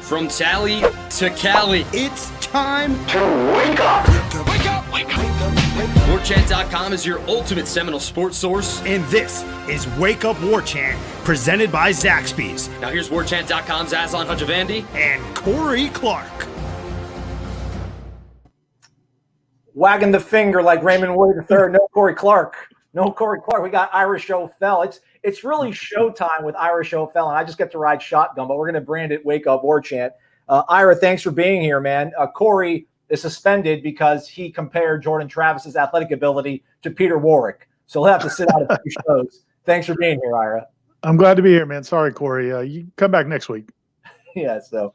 From Tally to Cali, It's time to wake up. Wake up! Wake up! Warchant.com is your ultimate Seminole sports source. and this is Wake Up Warchant, presented by Zaxby's Now here's Warchant.com's Aslan Hajavandi. and Corey Clark. Wagging the finger like Raymond Wade III. No Corey Clark. No Corey Clark. We got Ira Schoffel. It's really showtime with Ira Schoffel, and I just get to ride shotgun, but we're going to brand it Wake Up Warchant. Ira, thanks for being here, man. Corey is suspended because he compared Jordan Travis's athletic ability to Peter Warwick. So he'll have to sit out a few shows. Thanks for being here, Ira. I'm glad to be here, man. Sorry, Corey. You come back next week. Yeah, so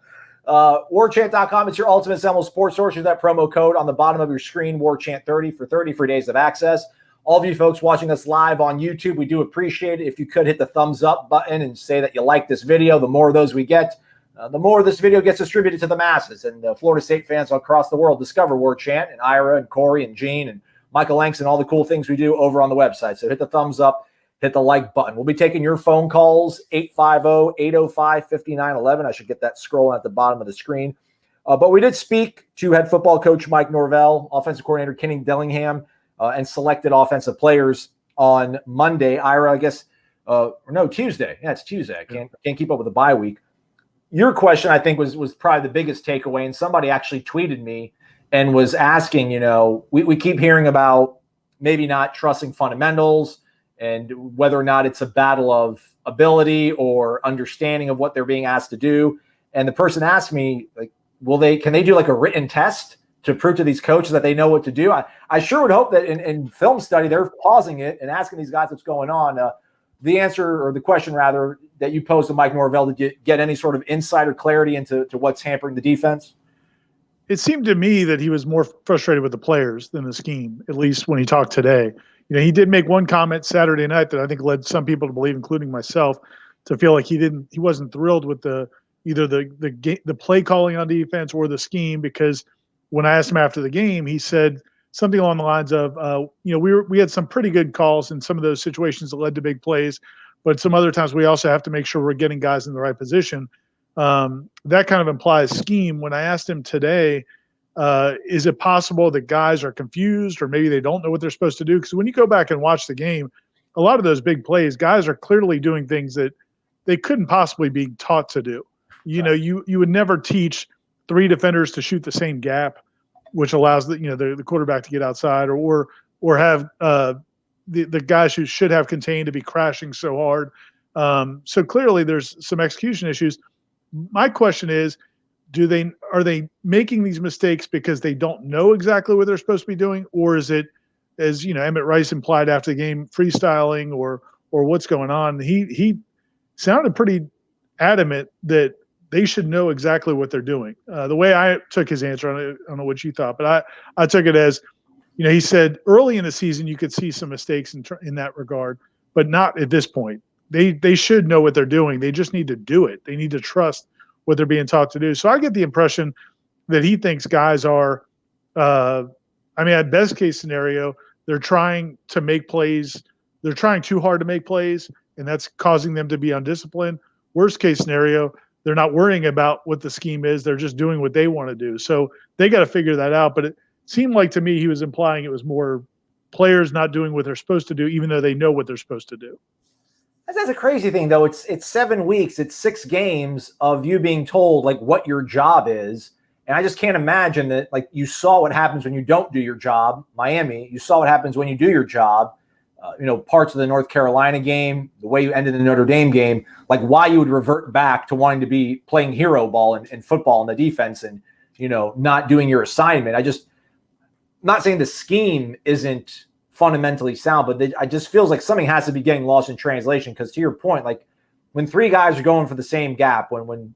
Warchant.com, it's your ultimate Seminole sports source. Use that promo code on the bottom of your screen, Warchant30, for 30 free days of access. All of you folks watching us live on YouTube, we do appreciate it if you could hit the thumbs up button and say that you like this video. The more of those we get, the more this video gets distributed to the masses, and Florida State fans across the world discover Warchant and Ira and Corey and Gene and Michael Lanks and all the cool things we do over on the website. So hit the thumbs up, hit the like button. We'll be taking your phone calls, 850-805-5911. I should get that scrolling at the bottom of the screen. But we did speak to head football coach Mike Norvell, offensive coordinator Kenny Dillingham, and selected offensive players on Monday. Ira, I guess, Tuesday. Yeah, it's Tuesday. I can't keep up with the bye week. Your question, I think, was probably the biggest takeaway, and somebody actually tweeted me and was asking, we keep hearing about maybe not trusting fundamentals and whether or not it's a battle of ability or understanding of what they're being asked to do. And the person asked me, like, can they do like a written test to prove to these coaches that they know what to do? I sure would hope that in film study, they're pausing it and asking these guys what's going on. The answer, or the question rather, that you posed to Mike Norvell, to get any sort of insider clarity into what's hampering the defense? It seemed to me that he was more frustrated with the players than the scheme, at least when he talked today. He did make one comment Saturday night that I think led some people to believe, including myself, to feel like he wasn't thrilled with either the play calling on defense or the scheme, because when I asked him after the game, he said something along the lines of, we had some pretty good calls in some of those situations that led to big plays, but some other times we also have to make sure we're getting guys in the right position. That kind of implies scheme. When I asked him today, is it possible that guys are confused or maybe they don't know what they're supposed to do? Because when you go back and watch the game, a lot of those big plays, guys are clearly doing things that they couldn't possibly be taught to do. You would never teach three defenders to shoot the same gap, which allows the quarterback to get outside, or have the guys who should have contained to be crashing so hard. So clearly there's some execution issues. My question is, are they making these mistakes because they don't know exactly what they're supposed to be doing, or is it, as Emmett Rice implied after the game, freestyling, or what's going on? He sounded pretty adamant that they should know exactly what they're doing. The way I took his answer, I don't know what you thought, but I took it as, he said early in the season you could see some mistakes in that regard, but not at this point. They should know what they're doing. They just need to do it. They need to trust what they're being taught to do. So I get the impression that he thinks guys are, at best case scenario, they're trying to make plays. They're trying too hard to make plays, and that's causing them to be undisciplined. Worst case scenario, they're not worrying about what the scheme is. They're just doing what they want to do. So they got to figure that out. But it seemed like to me he was implying it was more players not doing what they're supposed to do, even though they know what they're supposed to do. That's a crazy thing, though. It's 7 weeks. It's 6 games of you being told like what your job is. And I just can't imagine that, like, you saw what happens when you don't do your job. Miami, you saw what happens when you do your job. Parts of the North Carolina game, the way you ended the Notre Dame game, like why you would revert back to wanting to be playing hero ball and football in the defense and, not doing your assignment. I'm not saying the scheme isn't fundamentally sound, but I just feels like something has to be getting lost in translation. Because to your point, like when 3 guys are going for the same gap, when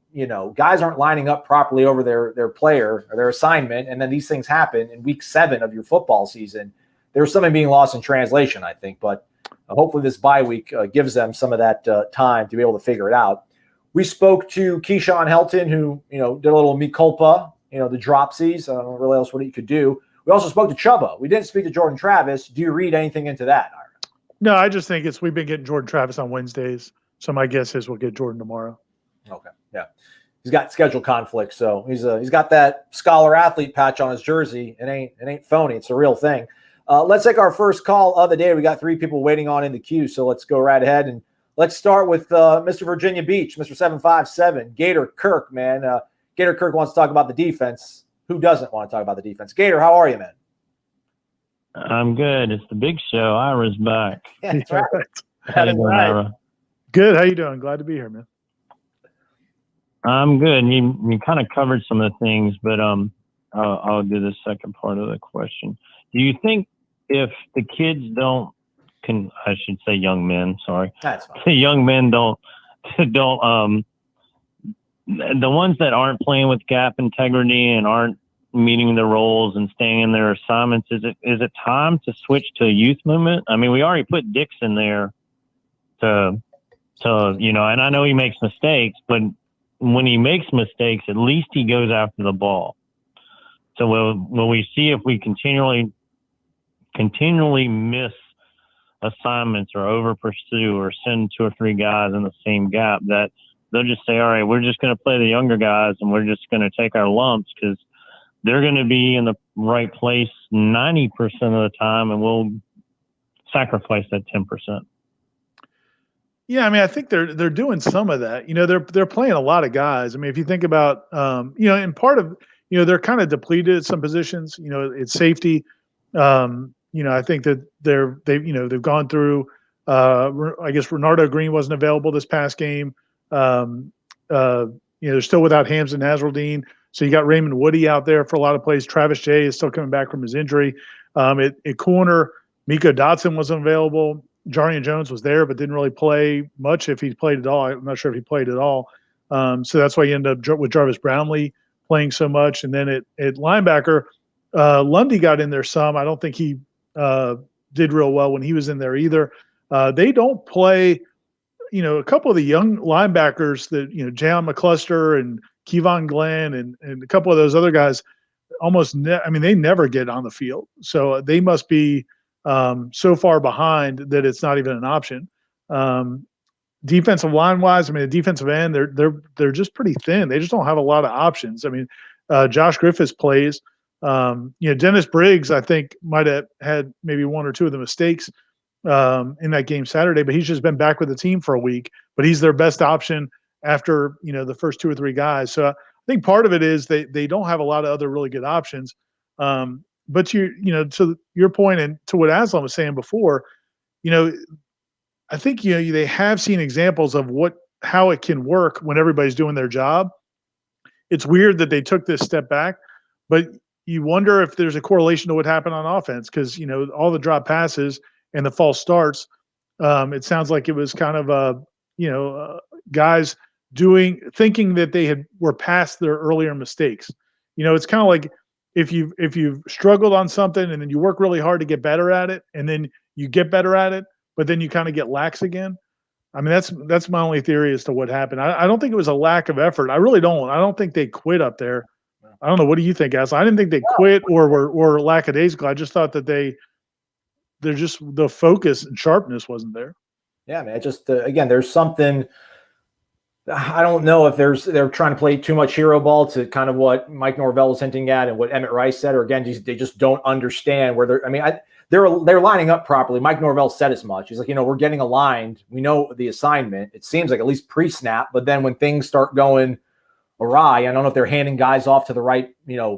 guys aren't lining up properly over their player or their assignment, and then these things happen in week 7 of your football season, there's something being lost in translation, I think. But hopefully this bye week gives them some of that time to be able to figure it out. We spoke to Keyshawn Helton, who, did a little mea culpa, the dropsies. I don't know really else what he could do. We also spoke to Chubba. We didn't speak to Jordan Travis. Do you read anything into that, Ira? No, I just think we've been getting Jordan Travis on Wednesdays. So my guess is we'll get Jordan tomorrow. Okay. Yeah. he's got schedule conflicts. So he's got that scholar athlete patch on his jersey. It ain't phony. It's a real thing. Let's take our first call of the day. We got 3 people waiting on in the queue, so let's go right ahead and let's start with Mr. Virginia Beach, Mr. 757, Gator Kirk, man. Gator Kirk wants to talk about the defense. Who doesn't want to talk about the defense? Gator, how are you, man? I'm good. It's the big show. Ira's back. Yeah, that's right. How you doing, Ira? Good. How you doing? Glad to be here, man. I'm good. You kind of covered some of the things, but I'll do the second part of the question. Do you think if the kids I should say young men, sorry. That's fine. The young men don't the ones that aren't playing with gap integrity and aren't meeting their roles and staying in their assignments, is it time to switch to a youth movement? I mean, we already put Dix in there to and I know he makes mistakes, but when he makes mistakes, at least he goes after the ball. So will we see if we continually miss assignments or over pursue or send 2 or 3 guys in the same gap, that they'll just say, all right, we're just going to play the younger guys and we're just going to take our lumps because they're going to be in the right place 90% of the time, and we'll sacrifice that 10%. Yeah, I mean, I think they're doing some of that. They're playing a lot of guys. I mean, if you think about, and part of, they're kind of depleted at some positions. It's safety. I think that they've gone through. I guess Renardo Green wasn't available this past game. They're still without Hams and Nasruddin. So you got Raymond Woody out there for a lot of plays. Travis Jay is still coming back from his injury. At corner, Miko Dotson wasn't available. Jarian Jones was there, but didn't really play much, if he played at all. I'm not sure if he played at all. So that's why you end up with Jarvis Brownlee playing so much. And then at linebacker, Lundy got in there some. I don't think he did real well when he was in there either. They don't play, a couple of the young linebackers that, Jayon McCluster and Kevon Glenn and a couple of those other guys they never get on the field. So they must be so far behind that it's not even an option. Defensive line wise, the defensive end, they're just pretty thin. They just don't have a lot of options. Josh Griffiths plays. Dennis Briggs, I think, might have had maybe 1 or 2 of the mistakes in that game Saturday, but he's just been back with the team for a week. But he's their best option after the first 2 or 3 guys. So I think part of it is they don't have a lot of other really good options. But to your point and to what Aslan was saying before, I think they have seen examples of how it can work when everybody's doing their job. It's weird that they took this step back, but you wonder if there's a correlation to what happened on offense because all the drop passes and the false starts. It sounds like it was kind of guys thinking that they were past their earlier mistakes. It's kind of like if you've struggled on something and then you work really hard to get better at it, and then you get better at it, but then you kind of get lax again. That's my only theory as to what happened. I don't think it was a lack of effort. I really don't. I don't think they quit up there. I don't know. What do you think, Aslan? I didn't think they quit or were lackadaisical. I just thought that they're just the focus and sharpness wasn't there. Yeah, man. Just again, there's something. I don't know if they're trying to play too much hero ball to kind of what Mike Norvell was hinting at and what Emmett Rice said, or again, they just don't understand where they're. They're lining up properly. Mike Norvell said as much. He's like, we're getting aligned. We know the assignment. It seems like at least pre-snap, but then when things start going awry, I don't know if they're handing guys off to the right,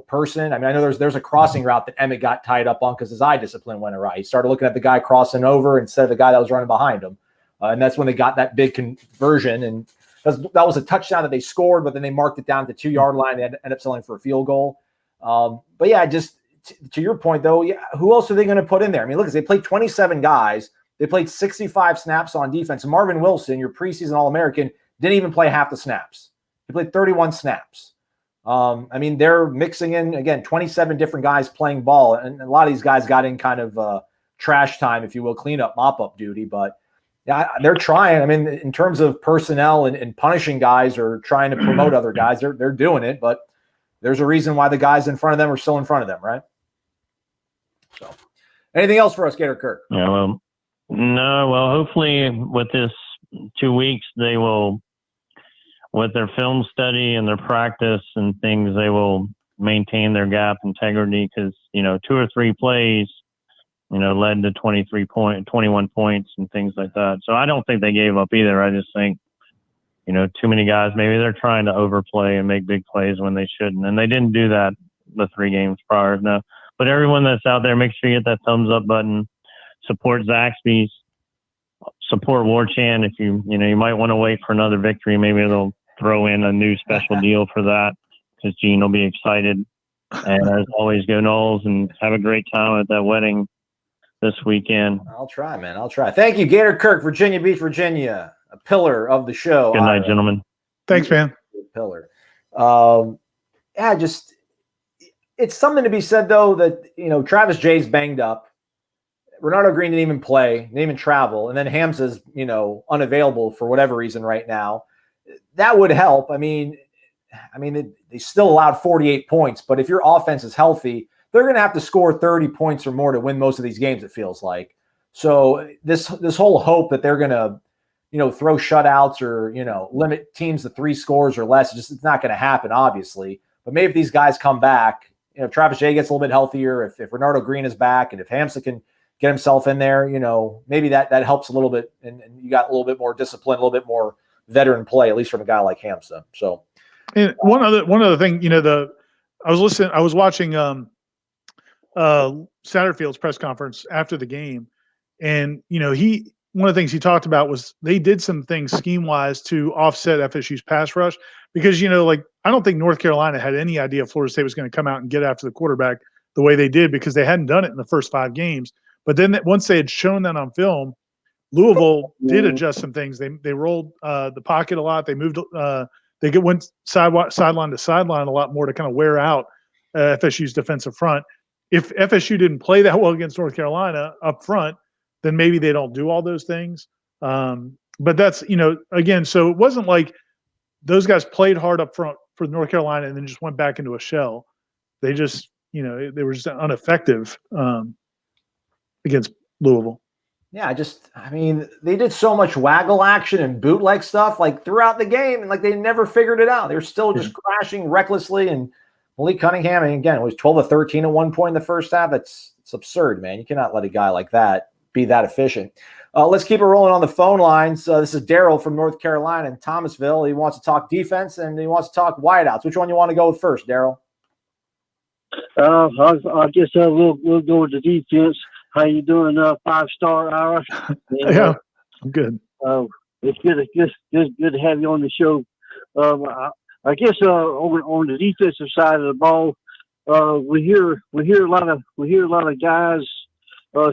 person. I know there's a crossing route that Emmett got tied up on because his eye discipline went awry. He started looking at the guy crossing over instead of the guy that was running behind him. And that's when they got that big conversion. And that was a touchdown that they scored, but then they marked it down to 2-yard line. They ended up settling for a field goal. But yeah, just to your point, though, who else are they going to put in there? Look, they played 27 guys. They played 65 snaps on defense. Marvin Wilson, your preseason All-American, didn't even play half the snaps. He played 31 snaps. They're mixing in, again, 27 different guys playing ball. And a lot of these guys got in kind of trash time, if you will, cleanup, mop-up duty. But yeah, they're trying. In terms of personnel and punishing guys or trying to promote other guys, they're doing it. But there's a reason why the guys in front of them are still in front of them, right? So, anything else for us, Gator Kirk? Yeah, no. Well, hopefully with this 2 weeks, they will with their film study and their practice and things, they will maintain their gap integrity because, 2 or 3 plays, led to 21 points and things like that. So I don't think they gave up either. I just think, too many guys, maybe they're trying to overplay and make big plays when they shouldn't. And they didn't do that the 3 games prior. No. But everyone that's out there, make sure you hit that thumbs up button. Support Zaxby's. Support Warchant. If you might want to wait for another victory. Maybe they'll throw in a new special deal for that because Gene will be excited. And as always, go Noles and have a great time at that wedding this weekend. I'll try, man. I'll try. Thank you, Gator Kirk, Virginia Beach, Virginia, a pillar of the show. Good night, gentlemen. Thanks, man. Pillar. It's something to be said, though, that, Travis Jay's banged up. Renardo Green didn't even play, didn't even travel. And then Hamza's, unavailable for whatever reason right now. That would help. I mean, they still allowed 48 points, but if your offense is healthy, they're going to have to score 30 points or more to win most of these games, it feels like. So this whole hope that they're going to, throw shutouts or, limit teams to 3 scores or less, it's not going to happen, obviously. But maybe if these guys come back, if Travis Jay gets a little bit healthier, if Renardo Green is back, and if Hamza can get himself in there, maybe that helps a little bit, and you got a little bit more discipline, a little bit more veteran play, at least from a guy like Hamza. So, and one other thing, I was watching Satterfield's press conference after the game, and one of the things he talked about was they did some things scheme wise to offset FSU's pass rush because I don't think North Carolina had any idea Florida State was going to come out and get after the quarterback the way they did because they hadn't done it in the first 5 games. But then once they had shown that on film, Louisville did adjust some things. They rolled the pocket a lot. They moved. They went sideline to sideline a lot more to kind of wear out FSU's defensive front. If FSU didn't play that well against North Carolina up front, then maybe they don't do all those things. But that's, again, so it wasn't like those guys played hard up front for North Carolina and then just went back into a shell. They just, they were just ineffective against Louisville. Yeah, they did so much waggle action and bootleg stuff throughout the game, and they never figured it out. They were still just crashing recklessly. And Malik Cunningham, and again, it was 12 of 13 at one point in the first half. It's absurd, man. You cannot let a guy like that be that efficient. Let's keep it rolling on the phone lines. This is Daryl from North Carolina in Thomasville. He wants to talk defense and he wants to talk wideouts. Which one you want to go with first, Daryl? I guess we'll go with the defense. How you doing, 5-star Ira? Yeah, I'm good. It's good to have you on the show. I guess on the defensive side of the ball, we hear a lot of guys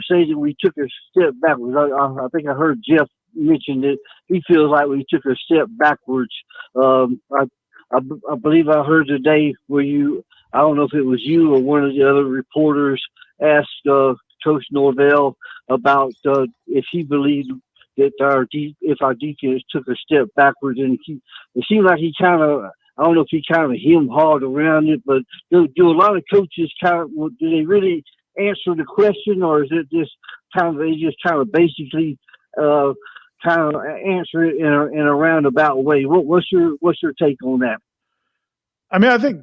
say that we took a step backwards. I think I heard Jeff mention that he feels like we took a step backwards. I believe I heard today where I don't know if it was you or one of the other reporters asked Coach Norvell about if he believed that if our defense took a step backwards, and it seemed like he kind of, I don't know if he kind of hemmed hard around it, but do a lot of coaches do they really answer the question, or is it just they just basically kind of answer it in a roundabout way? What's your take on that? I mean, I think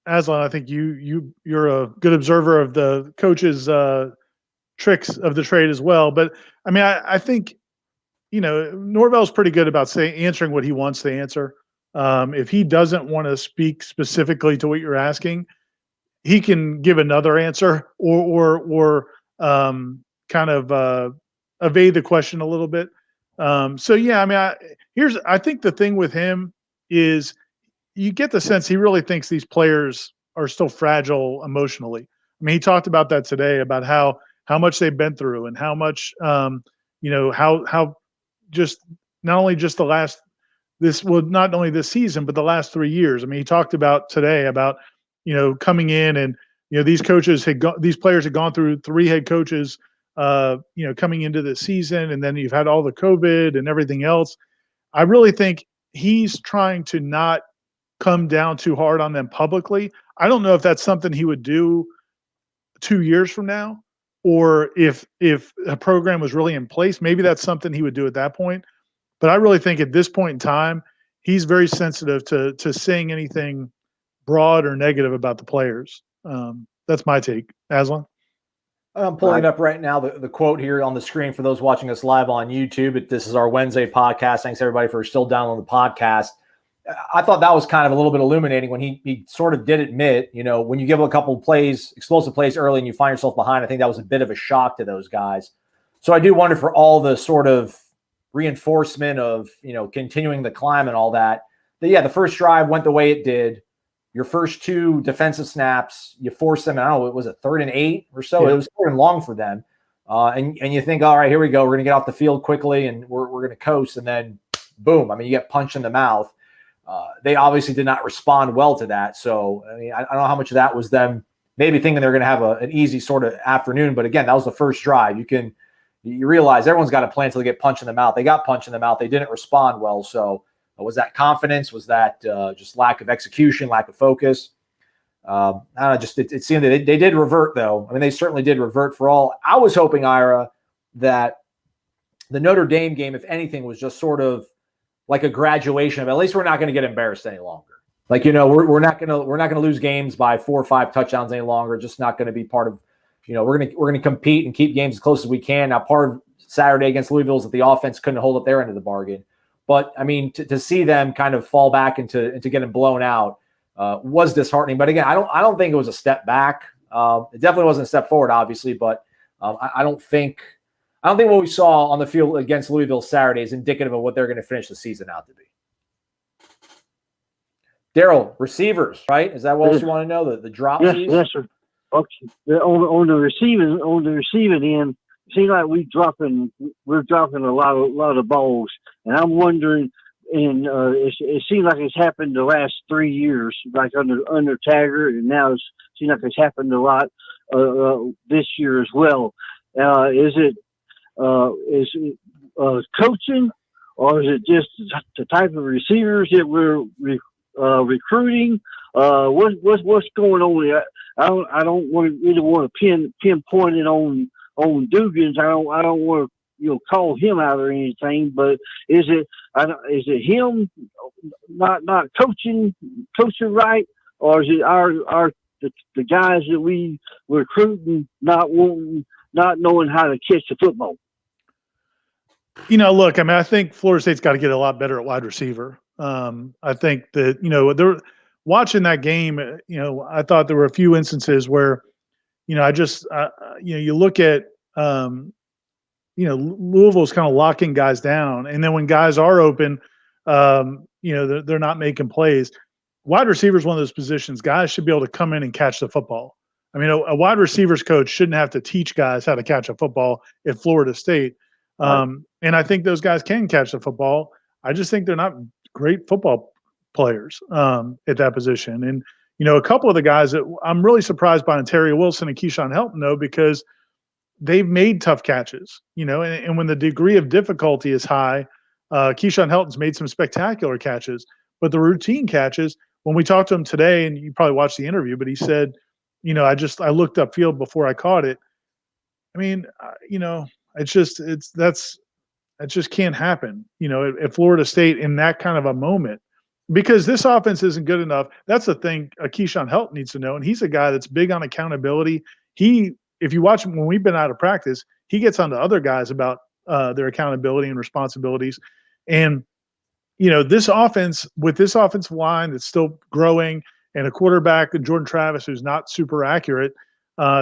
Aslan, I think you're a good observer of the coaches' tricks of the trade as well. But I mean, I think Norvell's pretty good about answering what he wants to answer. If he doesn't want to speak specifically to what you're asking, he can give another answer or kind of evade the question a little bit. So yeah, I mean, I think the thing with him is you get the sense he really thinks these players are still fragile emotionally. I mean, he talked about that today, about how much they've been through and how much, how just not only just not only this season, but the last 3 years. I mean, he talked about today about, coming in and, these players had gone through 3 head coaches, coming into the season, and then you've had all the COVID and everything else. I really think he's trying to not come down too hard on them publicly. I don't know if that's something he would do 2 years from now, or if a program was really in place, maybe that's something he would do at that point. But I really think at this point in time, he's very sensitive to saying anything broad or negative about the players. That's my take. Aslan? I'm pulling it up right now, the quote here on the screen for those watching us live on YouTube. This is our Wednesday podcast. Thanks, everybody, for still downloading the podcast. I thought that was kind of a little bit illuminating when he sort of did admit, when you give a couple of plays, explosive plays early and you find yourself behind, I think that was a bit of a shock to those guys. So I do wonder, for all the sort of reinforcement of, continuing the climb and all that, the first drive went the way it did. Your first two defensive snaps, you forced them, I don't know, it was a 3rd and 8 or so. Yeah. It was 3rd and long for them. And you think, all right, here we go. We're going to get off the field quickly and we're going to coast. And then, boom, you get punched in the mouth. They obviously did not respond well to that. So, I don't know how much of that was them maybe thinking they're going to have an easy sort of afternoon. But again, that was the first drive. You realize everyone's got a plan until they get punched in the mouth. They got punched in the mouth. They didn't respond well. So, was that confidence? Was that just lack of execution, lack of focus? I don't know. Just it seemed that they did revert, though. They certainly did revert for all. I was hoping, Ira, that the Notre Dame game, if anything, was just sort of like a graduation of, at least we're not going to get embarrassed any longer. We're not going to lose games by 4 or 5 touchdowns any longer. Just not going to be part of. We're going to compete and keep games as close as we can. Now, part of Saturday against Louisville is that the offense couldn't hold up their end of the bargain. But, to see them kind of fall back into getting blown out was disheartening. But, again, I don't think it was a step back. It definitely wasn't a step forward, obviously. But I don't think what we saw on the field against Louisville Saturday is indicative of what they're going to finish the season out to be. Daryl, receivers, right? Is that what you want to know? The drop? Yes, sir. Okay. On the receiving end, it seems like we're dropping a lot of balls, and I'm wondering. And it seems like it's happened the last 3 years, like under Taggart, and now it seems like it's happened a lot this year as well. Is it coaching, or is it just the type of receivers that we're recruiting? What's going on there? I don't really want to pinpoint it on Dugans. I don't want to call him out or anything. But is it him not coaching right, or is it the guys that we recruiting not knowing how to catch the football? Look, I think Florida State's got to get a lot better at wide receiver. I think that, they're watching that game, I thought there were a few instances where, you look at, Louisville's kind of locking guys down. And then when guys are open, they're not making plays. Wide receiver is one of those positions. Guys should be able to come in and catch the football. A wide receivers coach shouldn't have to teach guys how to catch a football at Florida State. Right. And I think those guys can catch the football. I just think they're not great football players at that position. And, a couple of the guys that I'm really surprised by, Ontario Wilson and Keyshawn Helton, though, because they've made tough catches, and when the degree of difficulty is high, Keyshawn Helton's made some spectacular catches, but the routine catches, when we talked to him today, and you probably watched the interview, but he said, I looked upfield before I caught it. It just can't happen, at Florida State in that kind of a moment, because this offense isn't good enough. That's the thing Keyshawn Helton needs to know, and he's a guy that's big on accountability. If you watch him when we've been out of practice, he gets on to other guys about their accountability and responsibilities. And, this offense, with this offensive line that's still growing, and a quarterback, Jordan Travis, who's not super accurate,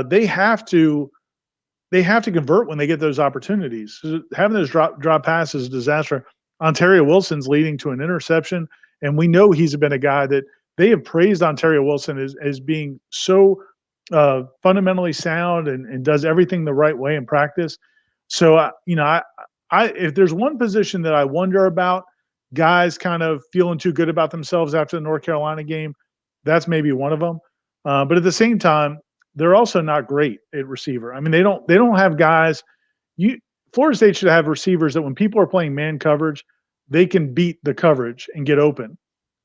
they have to convert when they get those opportunities. Having those drop passes is a disaster. Ontario Wilson's leading to an interception, and we know he's been a guy that they have praised Ontario Wilson as being so fundamentally sound and does everything the right way in practice. So, if there's one position that I wonder about, guys kind of feeling too good about themselves after the North Carolina game, that's maybe one of them. But at the same time, they're also not great at receiver. They don't have guys. Florida State should have receivers that when people are playing man coverage, they can beat the coverage and get open.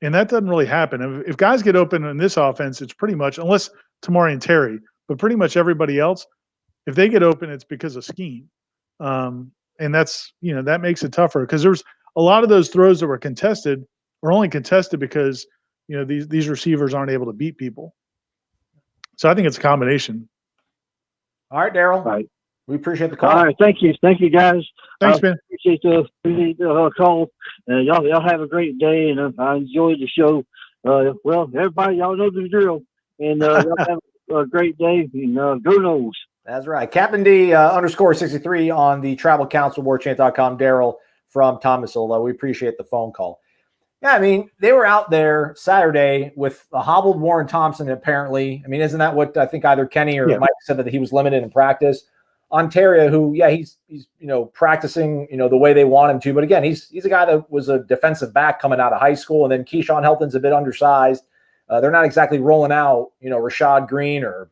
And that doesn't really happen. If guys get open in this offense, it's pretty much, unless Tamari and Terry, but pretty much everybody else, if they get open, it's because of scheme. And that's, that makes it tougher, because there's a lot of those throws that were contested are only contested because these receivers aren't able to beat people. So I think it's a combination. All right, Daryl. Right. We appreciate the call. All right, thank you, guys. Thanks, man. Appreciate the call. Y'all have a great day, and I enjoyed the show. Well, everybody, y'all know the drill, and y'all have a great day. And go Noles. That's right. Captain D _63 on the Travel Council, warchant.com. Daryl from Thomasville. We appreciate the phone call. Yeah, I mean, they were out there Saturday with a hobbled Warren Thompson, apparently. I mean, isn't that what I think either Kenny or Mike said, that he was limited in practice? Ontario, who, he's practicing, the way they want him to. But again, he's a guy that was a defensive back coming out of high school. And then Keyshawn Helton's a bit undersized. They're not exactly rolling out, Rashad Green or,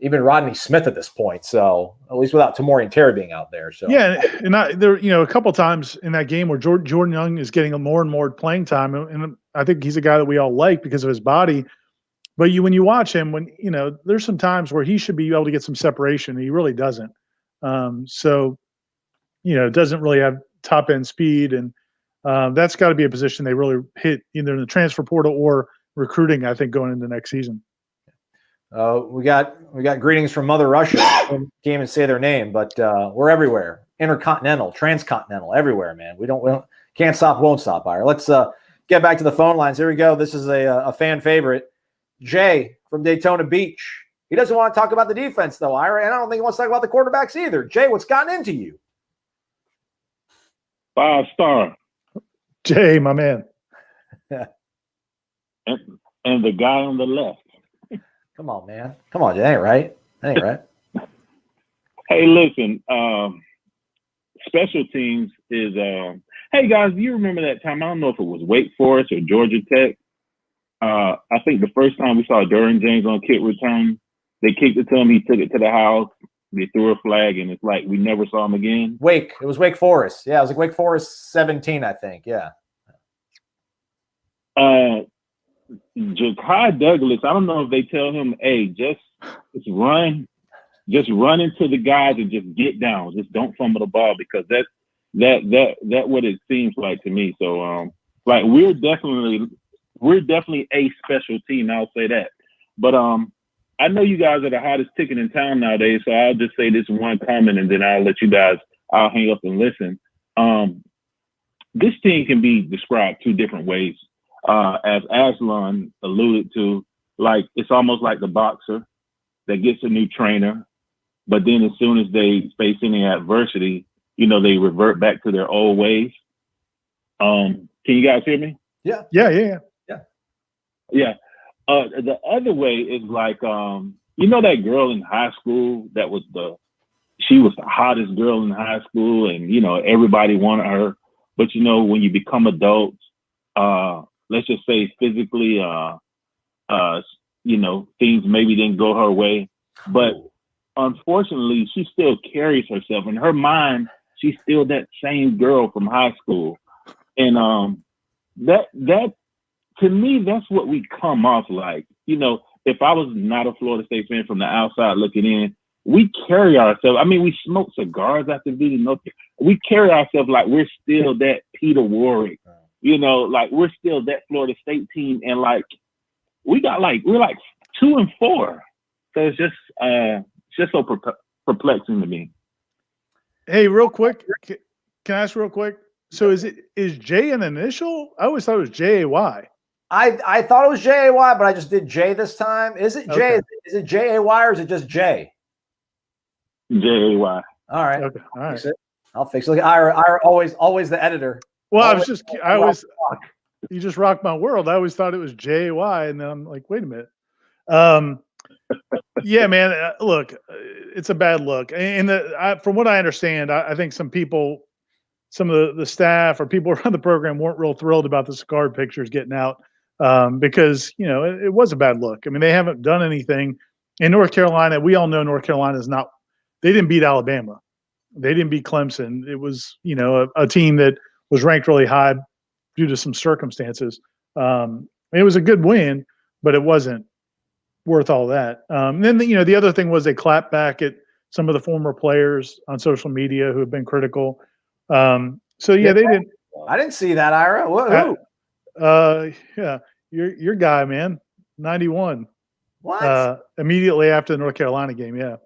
even Rodney Smith at this point. So at least without Tamori and Terry being out there. So and there, a couple of times in that game where Jordan Young is getting more and more playing time, and I think he's a guy that we all like because of his body. But when you watch him, there's some times where he should be able to get some separation, and he really doesn't. Doesn't really have top end speed, and that's got to be a position they really hit either in the transfer portal or recruiting, I think, going into next season. We got greetings from Mother Russia. Can't even say their name, but we're everywhere. Intercontinental, transcontinental, everywhere, man. We don't can't stop, won't stop. Ira. Let's get back to the phone lines. Here we go. This is a fan favorite, Jay from Daytona Beach. He doesn't want to talk about the defense, though, Ira, and I don't think he wants to talk about the quarterbacks either. Jay, what's gotten into you? 5-star. Jay, my man. and the guy on the left. Come on, man. Come on, that ain't right. That ain't right. Hey, listen, special teams is, hey, guys, do you remember that time? I don't know if it was Wake Forest or Georgia Tech. I think the first time we saw Derwin James on kick return, they kicked it to him. He took it to the house. They threw a flag, and it's like we never saw him again. It was Wake Forest. Yeah, it was like Wake Forest 17, I think. Yeah. Ja'Kai Douglas, I don't know if they tell him, hey, just run into the guys and just get down. Just don't fumble the ball, because that what it seems like to me. So we're definitely a special team, I'll say that. But I know you guys are the hottest ticket in town nowadays, so I'll just say this one comment and then I'll hang up and listen. This team can be described two different ways. As Aslan alluded to, like it's almost like the boxer that gets a new trainer, but then as soon as they face any adversity, they revert back to their old ways. Can you guys hear me? Yeah. The other way is like, that girl in high school she was the hottest girl in high school, and everybody wanted her. But when you become adults, let's just say physically, things maybe didn't go her way, but unfortunately, she still carries herself in her mind. She's still that same girl from high school, and that to me, that's what we come off like. If I was not a Florida State fan from the outside looking in, we carry ourselves. I mean, we smoke cigars after beating nothing. We carry ourselves like we're still that Peter Warwick. Like we're still that Florida State team, and like we're 2-4. So it's just so perplexing to me. Hey, real quick, can I ask real quick? So is J an initial? I always thought it was J-A-Y. I thought it was J-A-Y, but I just did J this time. Is it J? Okay. Is it J-A-Y or is it just J? J-A-Y. All right. Okay. All right. I'll fix it. Look, Ira always the editor. Well, you just rocked my world. I always thought it was J-A-Y, and then I'm like, wait a minute. Yeah, man. Look, it's a bad look. And from what I understand, I think some of the staff or people around the program weren't real thrilled about the cigar pictures getting out because, it was a bad look. I mean, they haven't done anything in North Carolina. We all know North Carolina they didn't beat Alabama. They didn't beat Clemson. It was, a team that was ranked really high due to some circumstances. It was a good win, but it wasn't worth all that. Then, the other thing was they clapped back at some of the former players on social media who have been critical. They didn't. I didn't see that, Ira. Who? Yeah, your guy, man, 91. What? Immediately after the North Carolina game, yeah.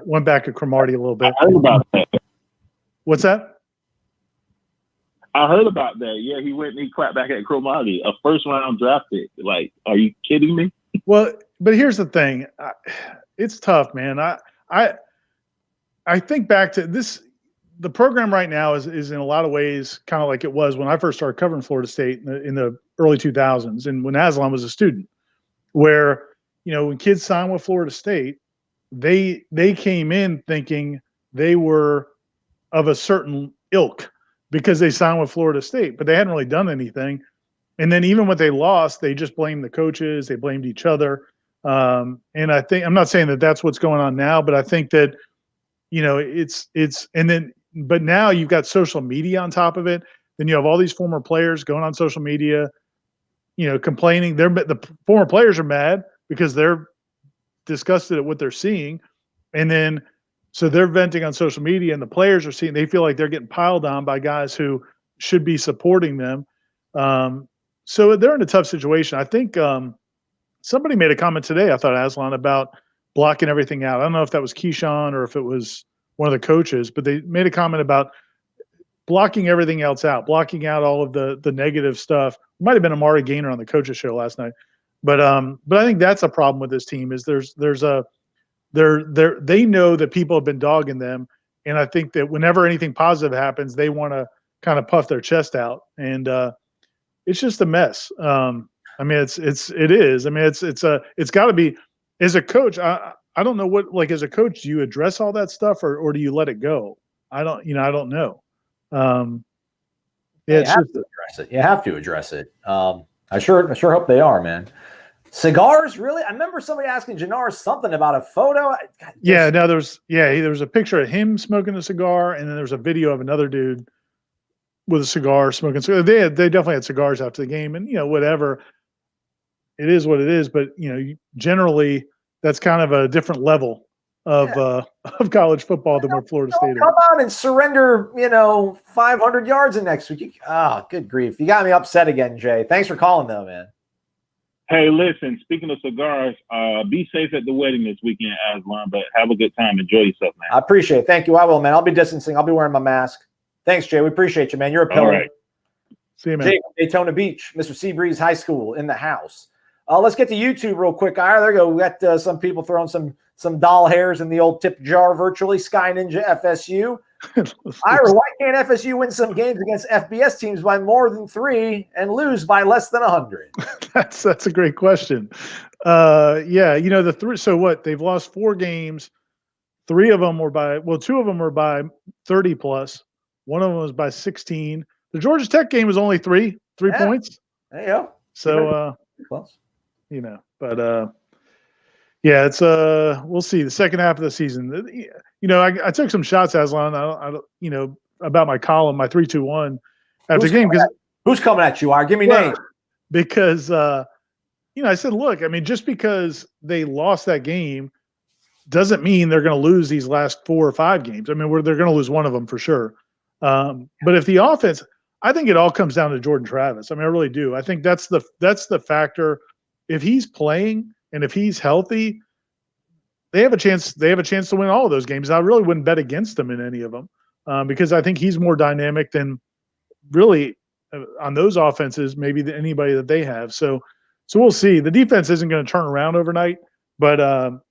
Went back to Cromartie a little bit. I heard about that. What's that? I heard about that. Yeah, he went and he clapped back at Cromartie, a first-round draft pick. Like, are you kidding me? Well, but here's the thing. It's tough, man. I think back to this. The program right now is in a lot of ways kind of like it was when I first started covering Florida State in the early 2000s, and when Aslan was a student, where when kids signed with Florida State, they came in thinking they were of a certain ilk because they signed with Florida State, but they hadn't really done anything. And then even when they lost, they just blamed the coaches, they blamed each other. And I think, I'm not saying that that's what's going on now, but I think that but now you've got social media on top of it. Then you have all these former players going on social media, complaining. The former players are mad because they're disgusted at what they're seeing. And then, so they're venting on social media, and the players are seeing, they feel like they're getting piled on by guys who should be supporting them. So they're in a tough situation. I think somebody made a comment today, I thought, Aslan, about blocking everything out. I don't know if that was Keyshawn or if it was one of the coaches, but they made a comment about blocking everything else out, blocking out all of the negative stuff. It might have been Amari Gaynor on the coaches show last night. But I think that's a problem with this team is they know that people have been dogging them. And I think that whenever anything positive happens, they want to kind of puff their chest out. And it's just a mess. I mean, it is. I mean, it's got to be, as a coach. I don't know what, like, as a coach, do you address all that stuff or do you let it go? I don't know. You have to address it. I sure hope they are, man. Cigars, really? I remember somebody asking Jannard something about a photo. There was a picture of him smoking a cigar, and then there's a video of another dude with a cigar smoking. So they definitely had cigars after the game, and whatever. It is what it is, but generally that's kind of a different level of college football than what Florida State is. Come on and surrender, 500 yards in next week. Good grief. You got me upset again, Jay. Thanks for calling, though, man. Hey, listen, speaking of cigars, be safe at the wedding this weekend, Aslan, but have a good time. Enjoy yourself, man. I appreciate it. Thank you. I will, man. I'll be distancing. I'll be wearing my mask. Thanks, Jay. We appreciate you, man. You're a pillar. All right. See you, man. Jay from Daytona Beach, Mr. Seabreeze High School in the house. Let's get to YouTube real quick. Ira, there you go. We got some people throwing some doll hairs in the old tip jar virtually. Sky Ninja FSU. Ira, why can't FSU win some games against FBS teams by more than 3 and lose by less than 100? That's a great question. The 3. So what? They've lost 4 games. 3 of them were 2 of them were by 30 plus. One of them was by 16. The Georgia Tech game was only 3 points. There you go. So close. It's we'll see the second half of the season. I took some shots, Aslan, about my column, my 3-2-1 after the game. Because who's coming at you, Ira? Give me names. Because I said, look, I mean, just because they lost that game doesn't mean they're going to lose these last 4 or 5 games. I mean, they're going to lose one of them for sure. But if the offense, I think it all comes down to Jordan Travis. I mean, I really do. I think that's the factor. If he's playing and if he's healthy, they have a chance. They have a chance to win all of those games. I really wouldn't bet against them in any of them because I think he's more dynamic than really on those offenses, maybe than anybody that they have. So we'll see. The defense isn't going to turn around overnight, but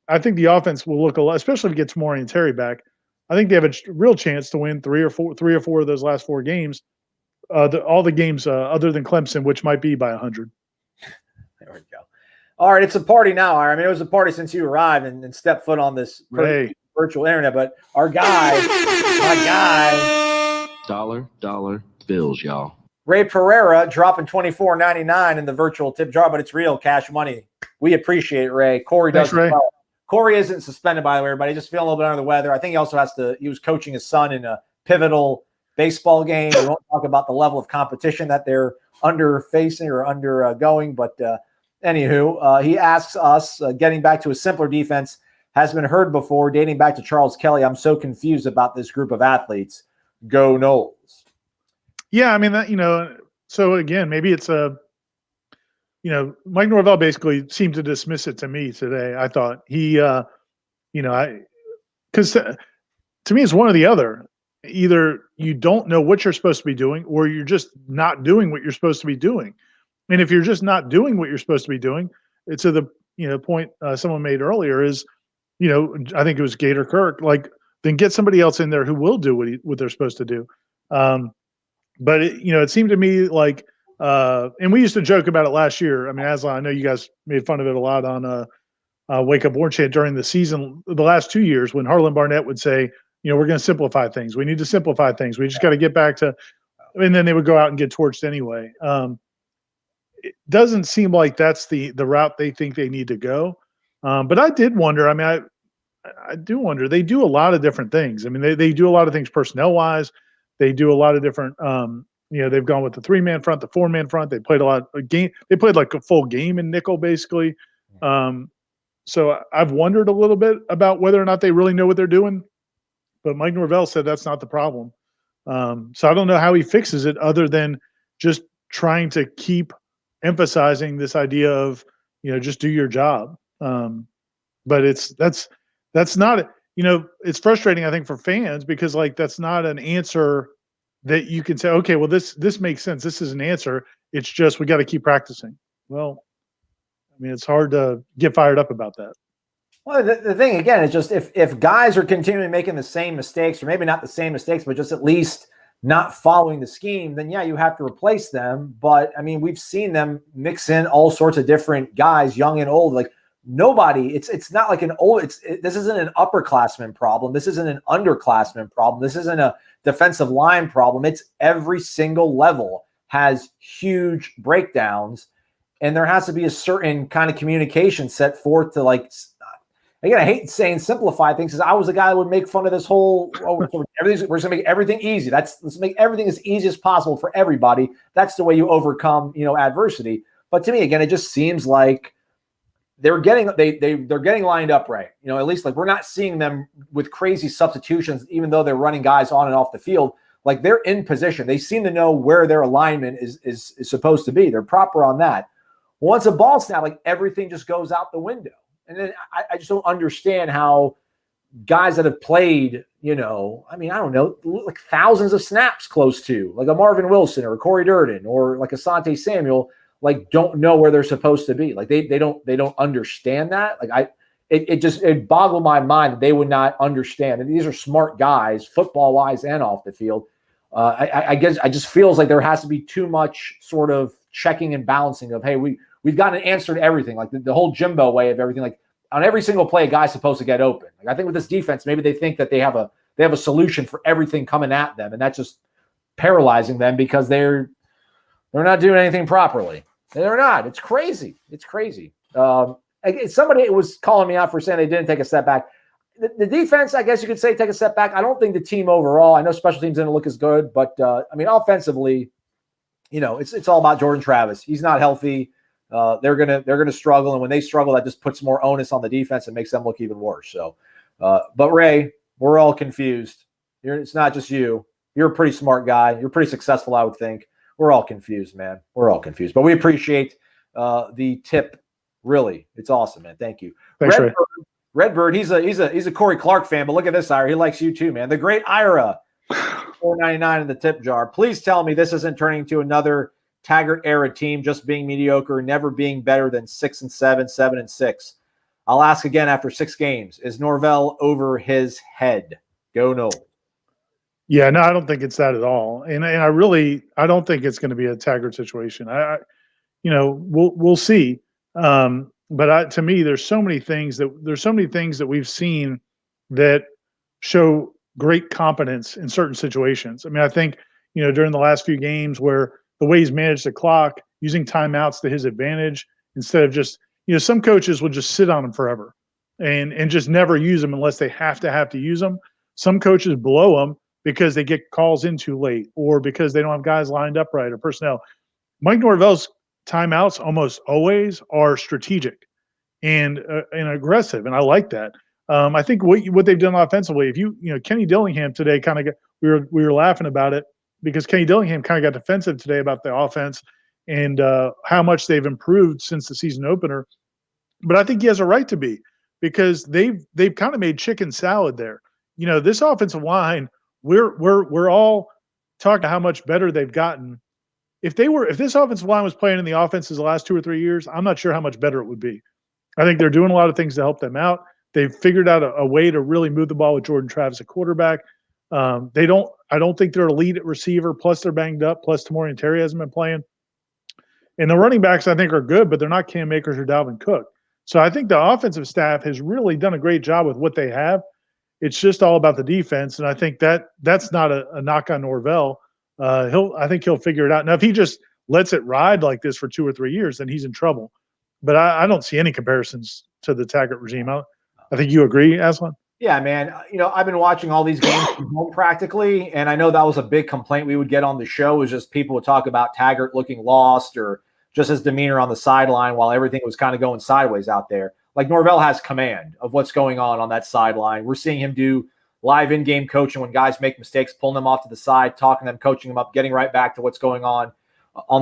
I think the offense will look a lot, especially if it gets Maury and Terry back. I think they have a real chance to win 3 or 4 of those last 4 games. All the games other than Clemson, which might be by 100. There we go. All right, it's a party now, Ira. I mean, it was a party since you arrived and stepped foot on this virtual internet. But my guy, dollar bills, y'all. Ray Pereira dropping $24.99 in the virtual tip jar, but it's real cash money. We appreciate it, Ray. Corey does. Thanks, Ray. Well. Corey isn't suspended, by the way, everybody. Just feeling a little bit under the weather. I think he also he was coaching his son in a pivotal baseball game. We won't talk about the level of competition that they're undergoing, but anywho, he asks us, getting back to a simpler defense has been heard before, dating back to Charles Kelly. I'm so confused about this group of athletes. Go Noles. Yeah, I mean, So again, maybe it's Mike Norvell basically seemed to dismiss it to me today. I thought because to me it's one or the other. Either you don't know what you're supposed to be doing, or you're just not doing what you're supposed to be doing. And if you're just not doing what you're supposed to be doing, it's to the point someone made earlier is, I think it was Gator Kirk, like then get somebody else in there who will do what they're supposed to do. But it seemed to me like, and we used to joke about it last year. I mean, Aslan, I know you guys made fun of it a lot on Wake Up Warchant during the season, the last 2 years, when Harlan Barnett would say, we're going to simplify things. We need to simplify things. We just got to get back to, and then they would go out and get torched anyway. It doesn't seem like that's the route they think they need to go. But I did wonder. I mean, I do wonder. They do a lot of different things. I mean, they do a lot of things personnel wise. They do a lot of different. They've gone with the 3-man front, the 4-man front. They played a lot of game. They played like a full game in nickel, basically. So I've wondered a little bit about whether or not they really know what they're doing. But Mike Norvell said that's not the problem. So I don't know how he fixes it other than just trying to keep emphasizing this idea of, just do your job. But that's not, it's frustrating, I think, for fans because like, that's not an answer that you can say, okay, well, this makes sense. This is an answer. It's just, we got to keep practicing. Well, I mean, it's hard to get fired up about that. Well, the thing again is just if guys are continuing making the same mistakes, or maybe not the same mistakes, but just at least not following the scheme, then yeah, you have to replace them. But I mean, we've seen them mix in all sorts of different guys, young and old. Like nobody, it's not like this isn't an upperclassman problem. This isn't an underclassman problem. This isn't a defensive line problem. It's every single level has huge breakdowns, and there has to be a certain kind of communication set forth to like. Again, I hate saying simplify things because I was the guy that would make fun of this whole, we're going to make everything easy. Let's make everything as easy as possible for everybody. That's the way you overcome, adversity. But to me, again, it just seems like they're getting lined up right. At least like we're not seeing them with crazy substitutions, even though they're running guys on and off the field. Like they're in position. They seem to know where their alignment is supposed to be. They're proper on that. Once a ball snap, like everything just goes out the window. And then I just don't understand how guys that have played, I don't know, like thousands of snaps close to, like a Marvin Wilson or a Corey Durden or like a Asante Samuel, like don't know where they're supposed to be. Like they don't understand that. Like it boggled my mind that they would not understand. And these are smart guys, football wise and off the field. I guess I just feels like there has to be too much sort of checking and balancing of, hey, we've got an answer to everything, like the whole Jimbo way of everything. Like on every single play, a guy's supposed to get open. Like I think with this defense, maybe they think that they have a solution for everything coming at them, and that's just paralyzing them because they're not doing anything properly. They're not. It's crazy. It's crazy. Somebody was calling me out for saying they didn't take a step back. The defense, I guess you could say, take a step back. I don't think the team overall. I know special teams didn't look as good, but offensively, it's all about Jordan Travis. He's not healthy. They're gonna struggle, and when they struggle, that just puts more onus on the defense and makes them look even worse. So, but Ray, we're all confused. It's not just you. You're a pretty smart guy. You're pretty successful, I would think. We're all confused, man. We're all confused, but we appreciate the tip. Really, it's awesome, man. Thank you. Thanks, Redbird. He's a Corey Clark fan, but look at this, Ira. He likes you too, man. The great Ira. $4.99 in the tip jar. Please tell me this isn't turning to another Taggart era team, just being mediocre, never being better than 6-7, 7-6. I'll ask again after 6 games. Is Norvell over his head? Go Noel. Yeah, no, I don't think it's that at all. And I don't think it's going to be a Taggart situation. We'll see. But to me, there's so many things that we've seen that show great competence in certain situations. I mean, I think, during the last few games where the way he's managed the clock, using timeouts to his advantage, instead of just, some coaches will just sit on them forever and just never use them unless they have to use them. Some coaches blow them because they get calls in too late or because they don't have guys lined up right or personnel. Mike Norvell's timeouts almost always are strategic and aggressive, and I like that. I think what they've done offensively, if Kenny Dillingham today we were laughing about it. because Kenny Dillingham kind of got defensive today about the offense and how much they've improved since the season opener. But I think he has a right to be, because they've kind of made chicken salad there. This offensive line, we're all talking how much better they've gotten. If this offensive line was playing in the offenses the last 2 or 3 years, I'm not sure how much better it would be. I think they're doing a lot of things to help them out. They've figured out a way to really move the ball with Jordan Travis at quarterback. I don't think they're elite at receiver, plus they're banged up, plus Tamorrion Terry hasn't been playing. And the running backs, I think, are good, but they're not Cam Akers or Dalvin Cook. So I think the offensive staff has really done a great job with what they have. It's just all about the defense, and I think that's not a knock on Norvell. I think he'll figure it out. Now, if he just lets it ride like this for 2 or 3 years, then he's in trouble. But I don't see any comparisons to the Taggart regime. I think you agree, Aslan? Yeah, man. I've been watching all these games from home practically, and I know that was a big complaint we would get on the show, was just people would talk about Taggart looking lost or just his demeanor on the sideline while everything was kind of going sideways out there. Like, Norvell has command of what's going on that sideline. We're seeing him do live in-game coaching when guys make mistakes, pulling them off to the side, talking to them, coaching them up, getting right back to what's going on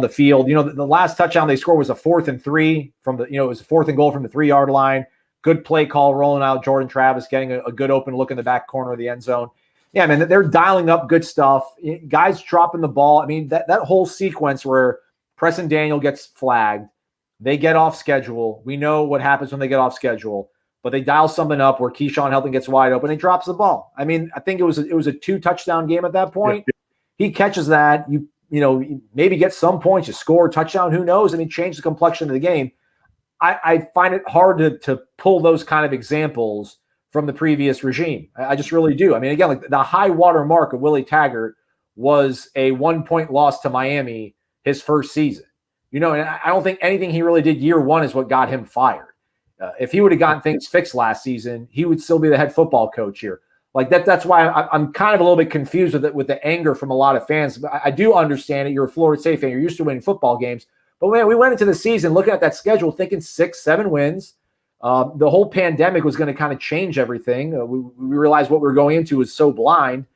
the field. The last touchdown they scored was a 4th and 3 from it was a 4th and goal from the 3-yard line. Good play call, rolling out Jordan Travis, getting a good open look in the back corner of the end zone. Yeah, man, they're dialing up good stuff. Guys dropping the ball. I mean, that whole sequence where Preston Daniel gets flagged, they get off schedule. We know what happens when they get off schedule, but they dial something up where Keyshawn Helton gets wide open. He drops the ball. I mean, I think it was a 2-touchdown game at that point. Yeah. He catches that. You maybe get some points. You score a touchdown. Who knows? I mean, change the complexion of the game. I find it hard to pull those kind of examples from the previous regime. I just really do. I mean, again, like the high water mark of Willie Taggart was a 1-point loss to Miami his first season. And I don't think anything he really did year one is what got him fired. If he would have gotten things fixed last season, he would still be the head football coach here. Like that's why I'm kind of a little bit confused with the anger from a lot of fans. But I do understand it. You're a Florida State fan. You're used to winning football games. But man, we went into the season looking at that schedule thinking 6-7 wins. The whole pandemic was going to kind of change everything. We realized what we were going into was so blind.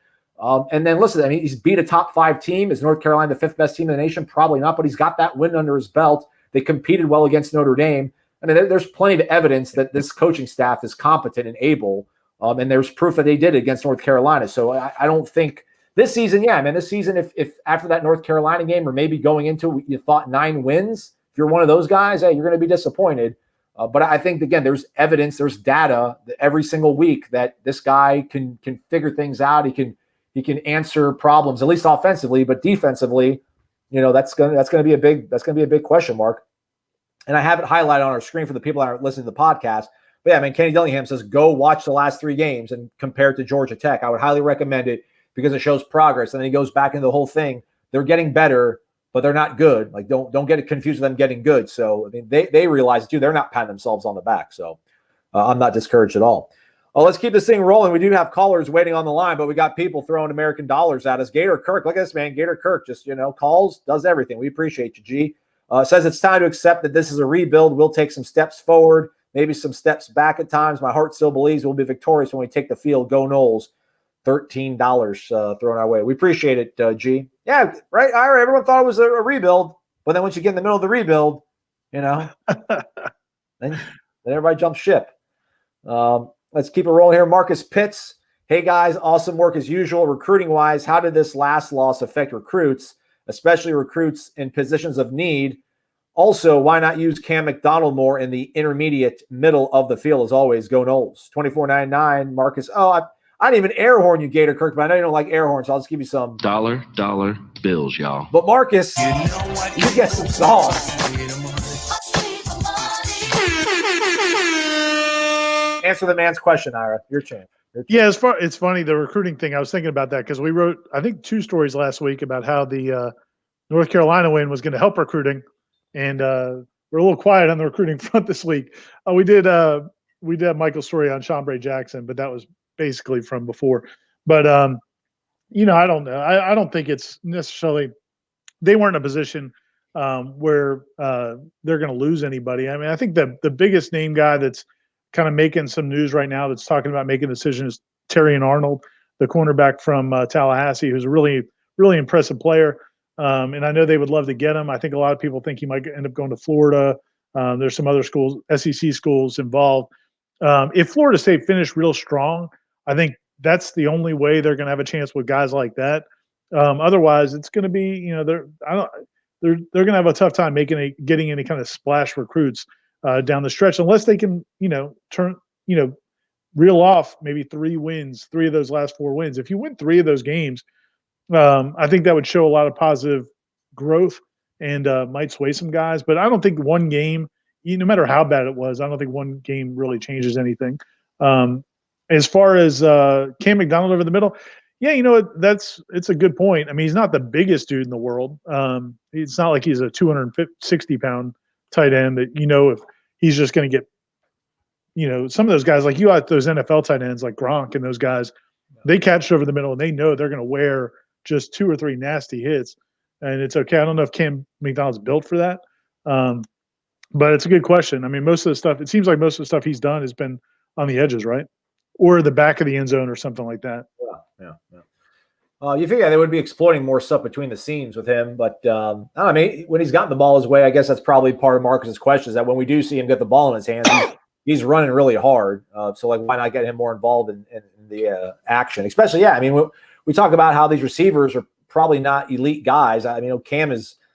And then listen, I mean, he's beat a top 5 team. Is North Carolina the 5th best team in the nation? Probably not, but he's got that win under his belt. They competed well against Notre Dame. I mean, there's plenty of evidence that this coaching staff is competent and able. And there's proof that they did it against North Carolina. So I don't think this season, this season, if after that North Carolina game or maybe going into you thought 9 wins, if you're one of those guys, hey, you're going to be disappointed. But I think, again, there's evidence, there's data every single week that this guy can figure things out. He can answer problems, at least offensively, but defensively, that's going to be a big question mark. And I have it highlighted on our screen for the people that are listening to the podcast. But yeah, Kenny Dillingham says, go watch the last 3 games and compare it to Georgia Tech. I would highly recommend it because it shows progress. And then he goes back into the whole thing. They're getting better, but they're not good. Like, don't get it confused with them getting good. So, I mean, they realize it too. They're not patting themselves on the back. So I'm not discouraged at all. Let's keep this thing rolling. We do have callers waiting on the line, but we got people throwing American dollars at us. Gator Kirk, look at this, man. Gator Kirk just, calls, does everything. We appreciate you, G. Says it's time to accept that this is a rebuild. We'll take some steps forward, maybe some steps back at times. My heart still believes we'll be victorious when we take the field. Go Noles. $13 thrown our way. We appreciate it, G. Yeah, right, Ira. Everyone thought it was a rebuild, but then once you get in the middle of the rebuild, then everybody jumps ship. Let's keep it rolling here. Marcus Pitts. Hey, guys, awesome work as usual. Recruiting-wise, how did this last loss affect recruits, especially recruits in positions of need? Also, why not use Cam McDonald more in the intermediate middle of the field? As always, go Noles. 24.99. Marcus. I didn't even air horn you, Gator Kirk, but I know you don't like air horns, so I'll just give you some. Dollar bills, y'all. But Marcus, you get some sauce. Answer the man's question, Ira. Your chance. Yeah, it's funny, the recruiting thing. I was thinking about that because we wrote, I think, 2 stories last week about how the North Carolina win was going to help recruiting, and we're a little quiet on the recruiting front this week. We did have Michael's story on Chambray Jackson, but that was basically from before. But I don't know. I don't think it's necessarily they weren't in a position where they're going to lose anybody. I mean, I think the biggest name guy that's kind of making some news right now that's talking about making a decision is Terrion Arnold, the cornerback from Tallahassee, who's a really really impressive player. And I know they would love to get him. I think a lot of people think he might end up going to Florida. There's some other schools, SEC schools involved. If Florida State finished real strong, I think that's the only way they're going to have a chance with guys like that. Otherwise, it's going to be, they're going to have a tough time getting any kind of splash recruits down the stretch, unless they can, reel off maybe 3 wins, 3 of those last 4 wins. If you win 3 of those games, I think that would show a lot of positive growth and might sway some guys. But I don't think one game, no matter how bad it was, I don't think one game really changes anything. As far as Cam McDonald over the middle, yeah, it's a good point. I mean, he's not the biggest dude in the world. It's not like he's a 260-pound tight end that, if he's just going to get, some of those guys, like you got those NFL tight ends like Gronk and those guys, they catch over the middle and they know they're going to wear just 2 or 3 nasty hits, and it's okay. I don't know if Cam McDonald's built for that, but it's a good question. I mean, it seems like most of the stuff he's done has been on the edges, right? Or the back of the end zone or something like that. Yeah. You figure they would be exploiting more stuff between the seams with him, but I don't know, I mean, when he's gotten the ball his way, I guess that's probably part of Marcus's question, is that when we do see him get the ball in his hands, he's running really hard. So, why not get him more involved in the action? Especially, I mean, we talk about how these receivers are probably not elite guys. I mean, I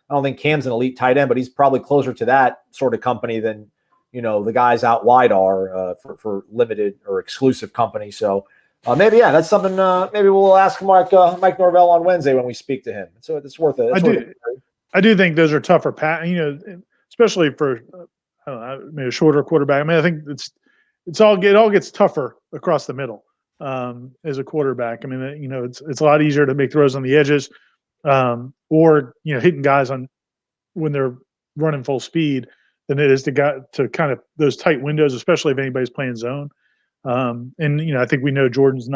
don't think Cam's an elite tight end, but he's probably closer to that sort of company than, the guys out wide are for limited or exclusive company. So maybe, that's something maybe we'll ask Mike Norvell on Wednesday when we speak to him. So it's worth it. I do think those are tougher, especially for maybe a shorter quarterback. I mean, I think it all gets tougher across the middle as a quarterback. I mean, it's a lot easier to make throws on the edges or hitting guys when they're running full speed than it is to kind of those tight windows, especially if anybody's playing zone. And I think we know Jordan's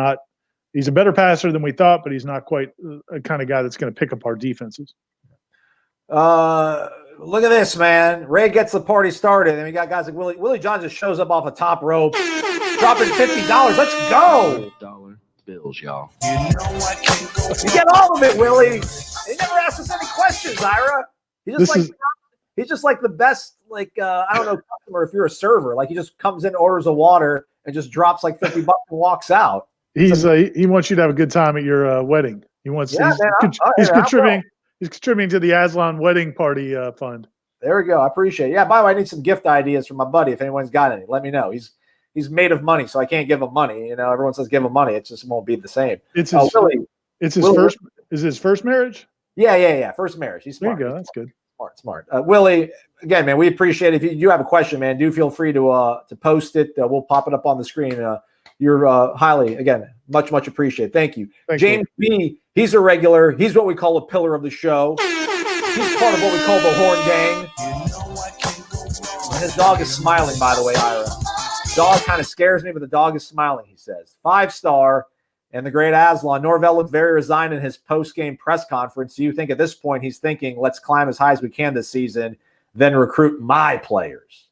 he's a better passer than we thought, but he's not quite a kind of guy that's going to pick apart defenses. Look at this, man. Ray gets the party started, and we got guys like Willie John just shows up off the top rope, dropping $50. Let's go. $1 bills, y'all. You get all of it, Willie. They never asked us any questions, Ira. He's just like the best, I don't know, customer if you're a server. Like, he just comes in, orders of water, and just drops like $50 and walks out. He wants you to have a good time at your wedding. He's contributing. He's contributing to the Aslan wedding party fund. There we go. I appreciate it. Yeah, by the way, I need some gift ideas from my buddy. If anyone's got any, let me know. He's made of money, so I can't give him money. Everyone says give him money. It just won't be the same. It's his first marriage? Yeah. First marriage. He's smart. There you go. That's good. Smart. Willie, again, man, we appreciate it. If you do have a question, man, do feel free to post it. We'll pop it up on the screen. You're highly, again, much appreciated. Thank you. James B., he's a regular. He's what we call a pillar of the show. He's part of what we call the Horn Gang. And his dog is smiling, by the way, Ira. Dog kind of scares me, but the dog is smiling, he says. 5-star. And the great Aslan. Norvell looked very resigned in his post-game press conference. Do you think at this point he's thinking, let's climb as high as we can this season, then recruit my players?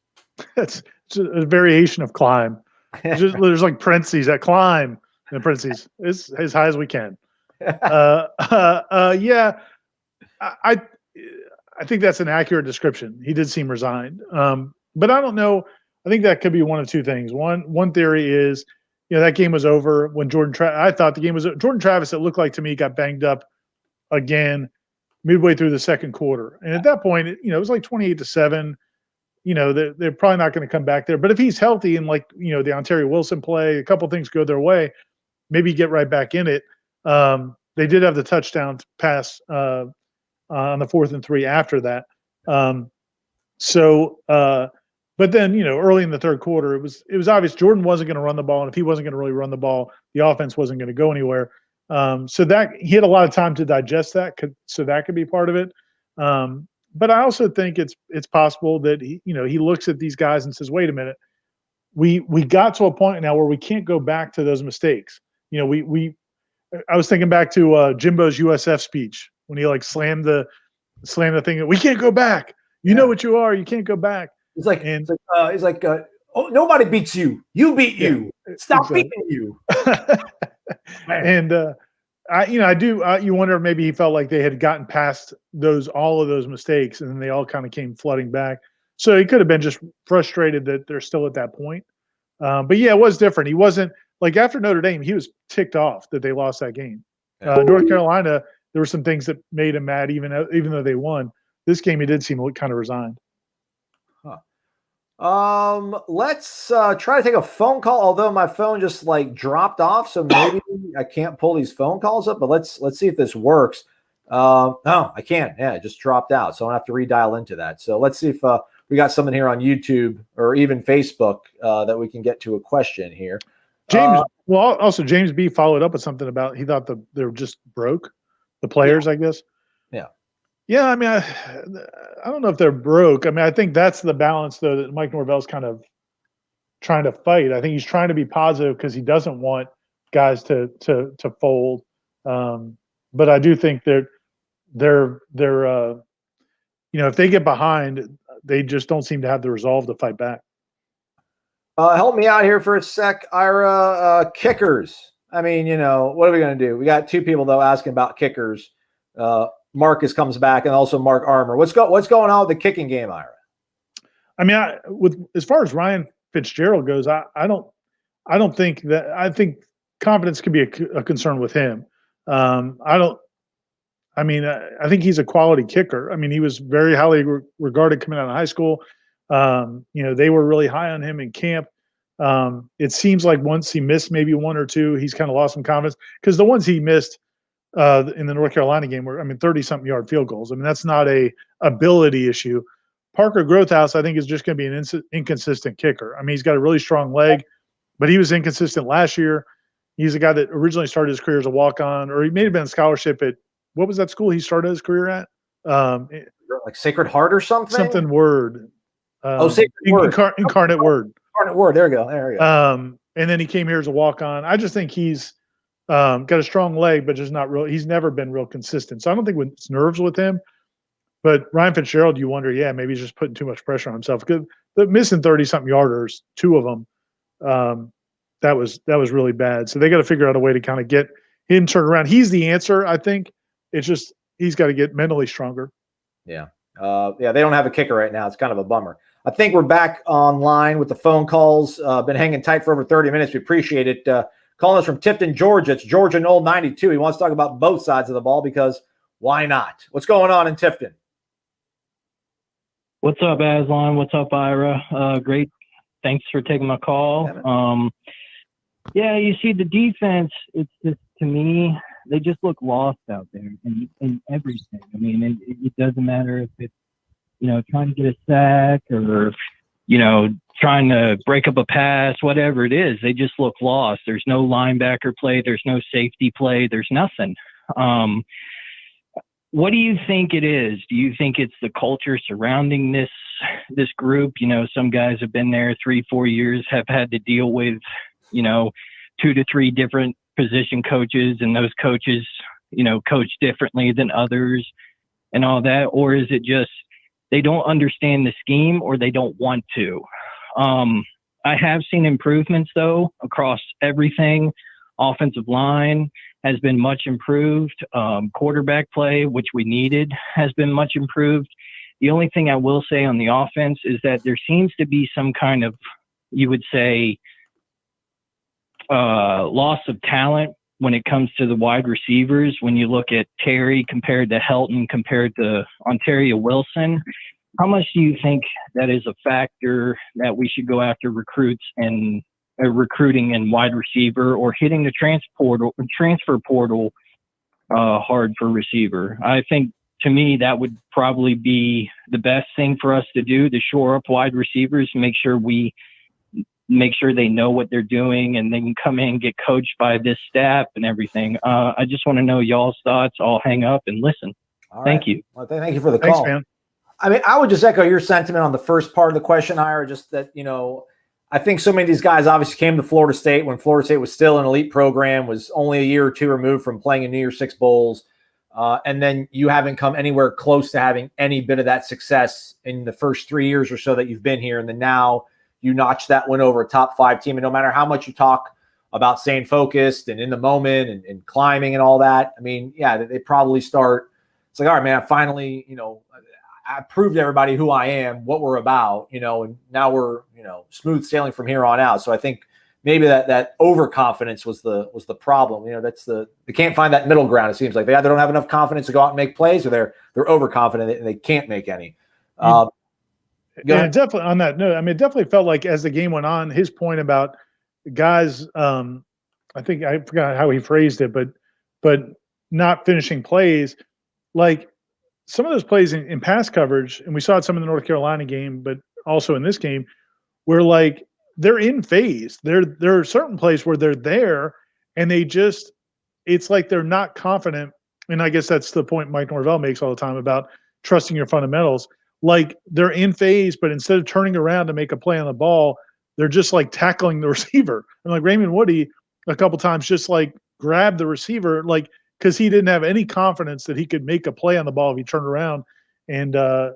It's a variation of climb. There's like parentheses that climb and parentheses as high as we can. Yeah, I think that's an accurate description. He did seem resigned, but I don't know. I think that could be one of 2 things. One theory is, that game was over when I thought the game was Jordan Travis. It looked like to me got banged up again midway through the second quarter, and at that point, it was like 28-7. They're probably not going to come back there. But if he's healthy and the Ontario Wilson play, a couple things go their way, maybe get right back in it. They did have the touchdown pass on the 4th and 3 after that. But then, early in the third quarter, it was obvious Jordan wasn't going to run the ball. And if he wasn't going to really run the ball, the offense wasn't going to go anywhere. So that he had a lot of time to digest that. So that could be part of it. But I also think it's possible that he looks at these guys and says, wait a minute, we got to a point now where we can't go back to those mistakes. I was thinking back to Jimbo's USF speech when he slammed the thing. We can't go back. You know what you are. You can't go back. He's like, oh, nobody beats you. You beat you. Stop beating you. And You wonder if maybe he felt like they had gotten past all of those mistakes, and then they all kind of came flooding back. So he could have been just frustrated that they're still at that point. But yeah, it was different. He wasn't like after Notre Dame, he was ticked off that they lost that game. North Carolina, there were some things that made him mad, even though they won. This game, he did seem kind of resigned. Let's try to take a phone call. Although my phone just like dropped off, so maybe I can't pull these phone calls up. But let's see if this works. No, I can't. Yeah, it just dropped out, so I have to redial into that. So let's see if we got something here on YouTube or even Facebook that we can get to a question here. James, also James B followed up with something about he thought they were just broke, the players, I guess. Yeah. Yeah, I mean, I don't know if they're broke. I mean, I think that's the balance, though, that Mike Norvell's kind of trying to fight. I think he's trying to be positive because he doesn't want guys to fold. But I do think they're if they get behind, they just don't seem to have the resolve to fight back. Help me out here for a sec, Ira. Kickers. I mean, what are we going to do? We got two people, though, asking about kickers. Marcus comes back, and also Mark Armour. What's going on with the kicking game, Ira? I mean, as far as Ryan Fitzgerald goes, I don't think that. I think confidence could be a concern with him. I think he's a quality kicker. I mean, he was very highly regarded coming out of high school. They were really high on him in camp. It seems like once he missed maybe one or two, he's kind of lost some confidence because the ones he missed in the North Carolina game were, 30-something yard field goals. I mean, that's not a ability issue. Parker Grothaus, I think, is just going to be an inconsistent kicker. I mean, he's got a really strong leg, but he was inconsistent last year. He's a guy that originally started his career as a walk-on, or he may have been a scholarship at – what was that school he started his career at? Like Sacred Heart or something? Something Word. Sacred Word. Incarnate Word. Incarnate Word. There we go. And then he came here as a walk-on. I just think he's got a strong leg, but just not real. He's never been real consistent. So I don't think it's nerves with him. But Ryan Fitzgerald, you wonder, maybe he's just putting too much pressure on himself. Because the missing 30-something yarders, two of them, that was really bad. So they got to figure out a way to kind of get him turned around. He's the answer, I think. It's just he's got to get mentally stronger. Yeah. They don't have a kicker right now. It's kind of a bummer. I think we're back online with the phone calls. Been hanging tight for over 30 minutes. We appreciate it. Calling us from Tifton, Georgia. It's Georgia Knoll 92. He wants to talk about both sides of the ball because why not? What's going on in Tifton? What's up, Aslan? What's up, Ira? Great. Thanks for taking my call. You see the defense, it's just, to me, they just look lost out there in everything. I mean, it doesn't matter if it's, trying to get a sack or, trying to break up a pass, whatever it is. They just look lost. There's no linebacker play. There's no safety play. There's nothing. What do you think it is? Do you think it's the culture surrounding this group? Some guys have been there 3-4 years, have had to deal with, 2 to 3 different position coaches, and those coaches, coach differently than others and all that? Or is it just they don't understand the scheme or they don't want to? I have seen improvements, though, across everything. Offensive line has been much improved. Quarterback play, which we needed, has been much improved. The only thing I will say on the offense is that there seems to be some kind of, you would say, loss of talent when it comes to the wide receivers. When you look at Terry compared to Helton, compared to Ontario Wilson, how much do you think that is a factor that we should go after recruits and recruiting in wide receiver, or hitting the transfer portal hard for receiver? I think, to me, that would probably be the best thing for us to do, to shore up wide receivers, make sure they know what they're doing and they can come in and get coached by this staff and everything. I just want to know y'all's thoughts. I'll hang up and listen. Thank you. Well, thank you for the call. Thanks, man. I mean, I would just echo your sentiment on the first part of the question, Ira, just that, I think so many of these guys obviously came to Florida State when Florida State was still an elite program, was only a year or two removed from playing in New Year's Six Bowls. And then you haven't come anywhere close to having any bit of that success in the first 3 years or so that you've been here. And then now you notch that win over a top 5 team. And no matter how much you talk about staying focused and in the moment and climbing and all that. I mean, yeah, they probably start. It's like, all right, man, I finally, I proved to everybody who I am, what we're about, and now we're, smooth sailing from here on out. So I think maybe that overconfidence was the problem. They can't find that middle ground. It seems like they either don't have enough confidence to go out and make plays, or they're overconfident and they can't make any. Yeah, definitely on that note. I mean, it definitely felt like as the game went on, his point about guys, I think I forgot how he phrased it, but not finishing plays, like some of those plays in pass coverage, and we saw it some in the North Carolina game, but also in this game, where like they're in phase. There are certain plays where they're there and it's like they're not confident. And I guess that's the point Mike Norvell makes all the time about trusting your fundamentals. Like they're in phase, but instead of turning around to make a play on the ball, they're just like tackling the receiver. And like Raymond Woody a couple times just like grabbed the receiver, like because he didn't have any confidence that he could make a play on the ball if he turned around. And I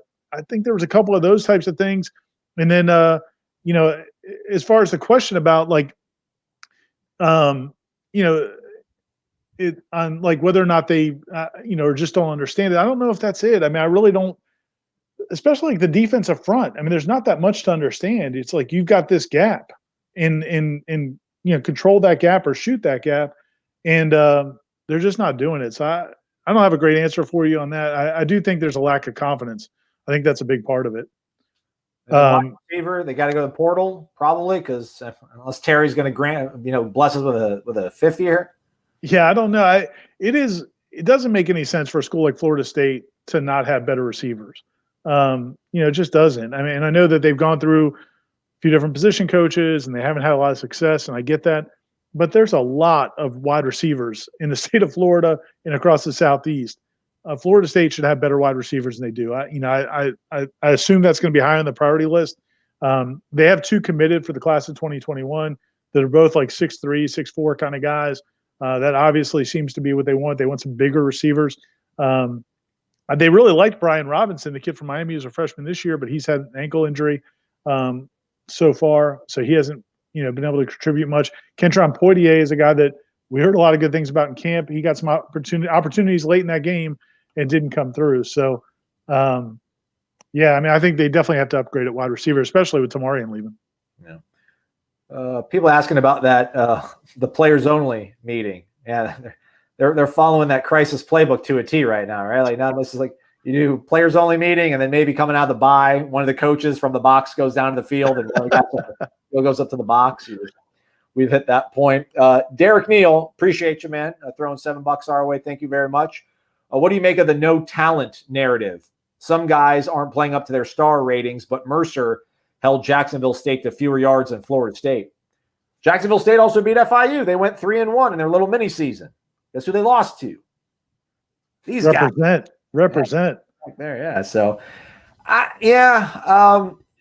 think there was a couple of those types of things. And then, as far as the question about like, it on like whether or not they, or just don't understand it. I don't know if that's it. I mean, I really don't. Especially like the defensive front. I mean, there's not that much to understand. It's like you've got this gap in control that gap or shoot that gap, and they're just not doing it. So I don't have a great answer for you on that. I do think there's a lack of confidence. I think that's a big part of it. Receiver, they got to go to the portal probably because unless Terry's going to bless us with a fifth year. Yeah, I don't know. It doesn't make any sense for a school like Florida State to not have better receivers. It just doesn't. I mean, and I know that they've gone through a few different position coaches and they haven't had a lot of success, and I get that. But there's a lot of wide receivers in the state of Florida and across the Southeast. Florida State should have better wide receivers than they do. I assume that's going to be high on the priority list. They have 2 committed for the class of 2021 that are both like 6'3", 6'4" kind of guys. That obviously seems to be what they want. They want some bigger receivers. They really liked Brian Robinson, the kid from Miami, who's a freshman this year, but he's had an ankle injury so far, so he hasn't been able to contribute much. Kentron Poitier is a guy that we heard a lot of good things about in camp. He got some opportunities late in that game and didn't come through. So, I mean, I think they definitely have to upgrade at wide receiver, especially with Tamarian leaving. Yeah. People asking about that the players only meeting. Yeah. They're following that crisis playbook to a T right now, right? Like now this is like you do players only meeting, and then maybe coming out of the bye, one of the coaches from the box goes down to the field and goes up to the box. We've hit that point. Derek Neal, appreciate you, man, throwing $7 our way. Thank you very much. What do you make of the no talent narrative? Some guys aren't playing up to their star ratings, but Mercer held Jacksonville State to fewer yards than Florida State. Jacksonville State also beat FIU. They went 3-1 in their little mini season. Guess who they lost to? These guys. Represent. Right there, yeah. So,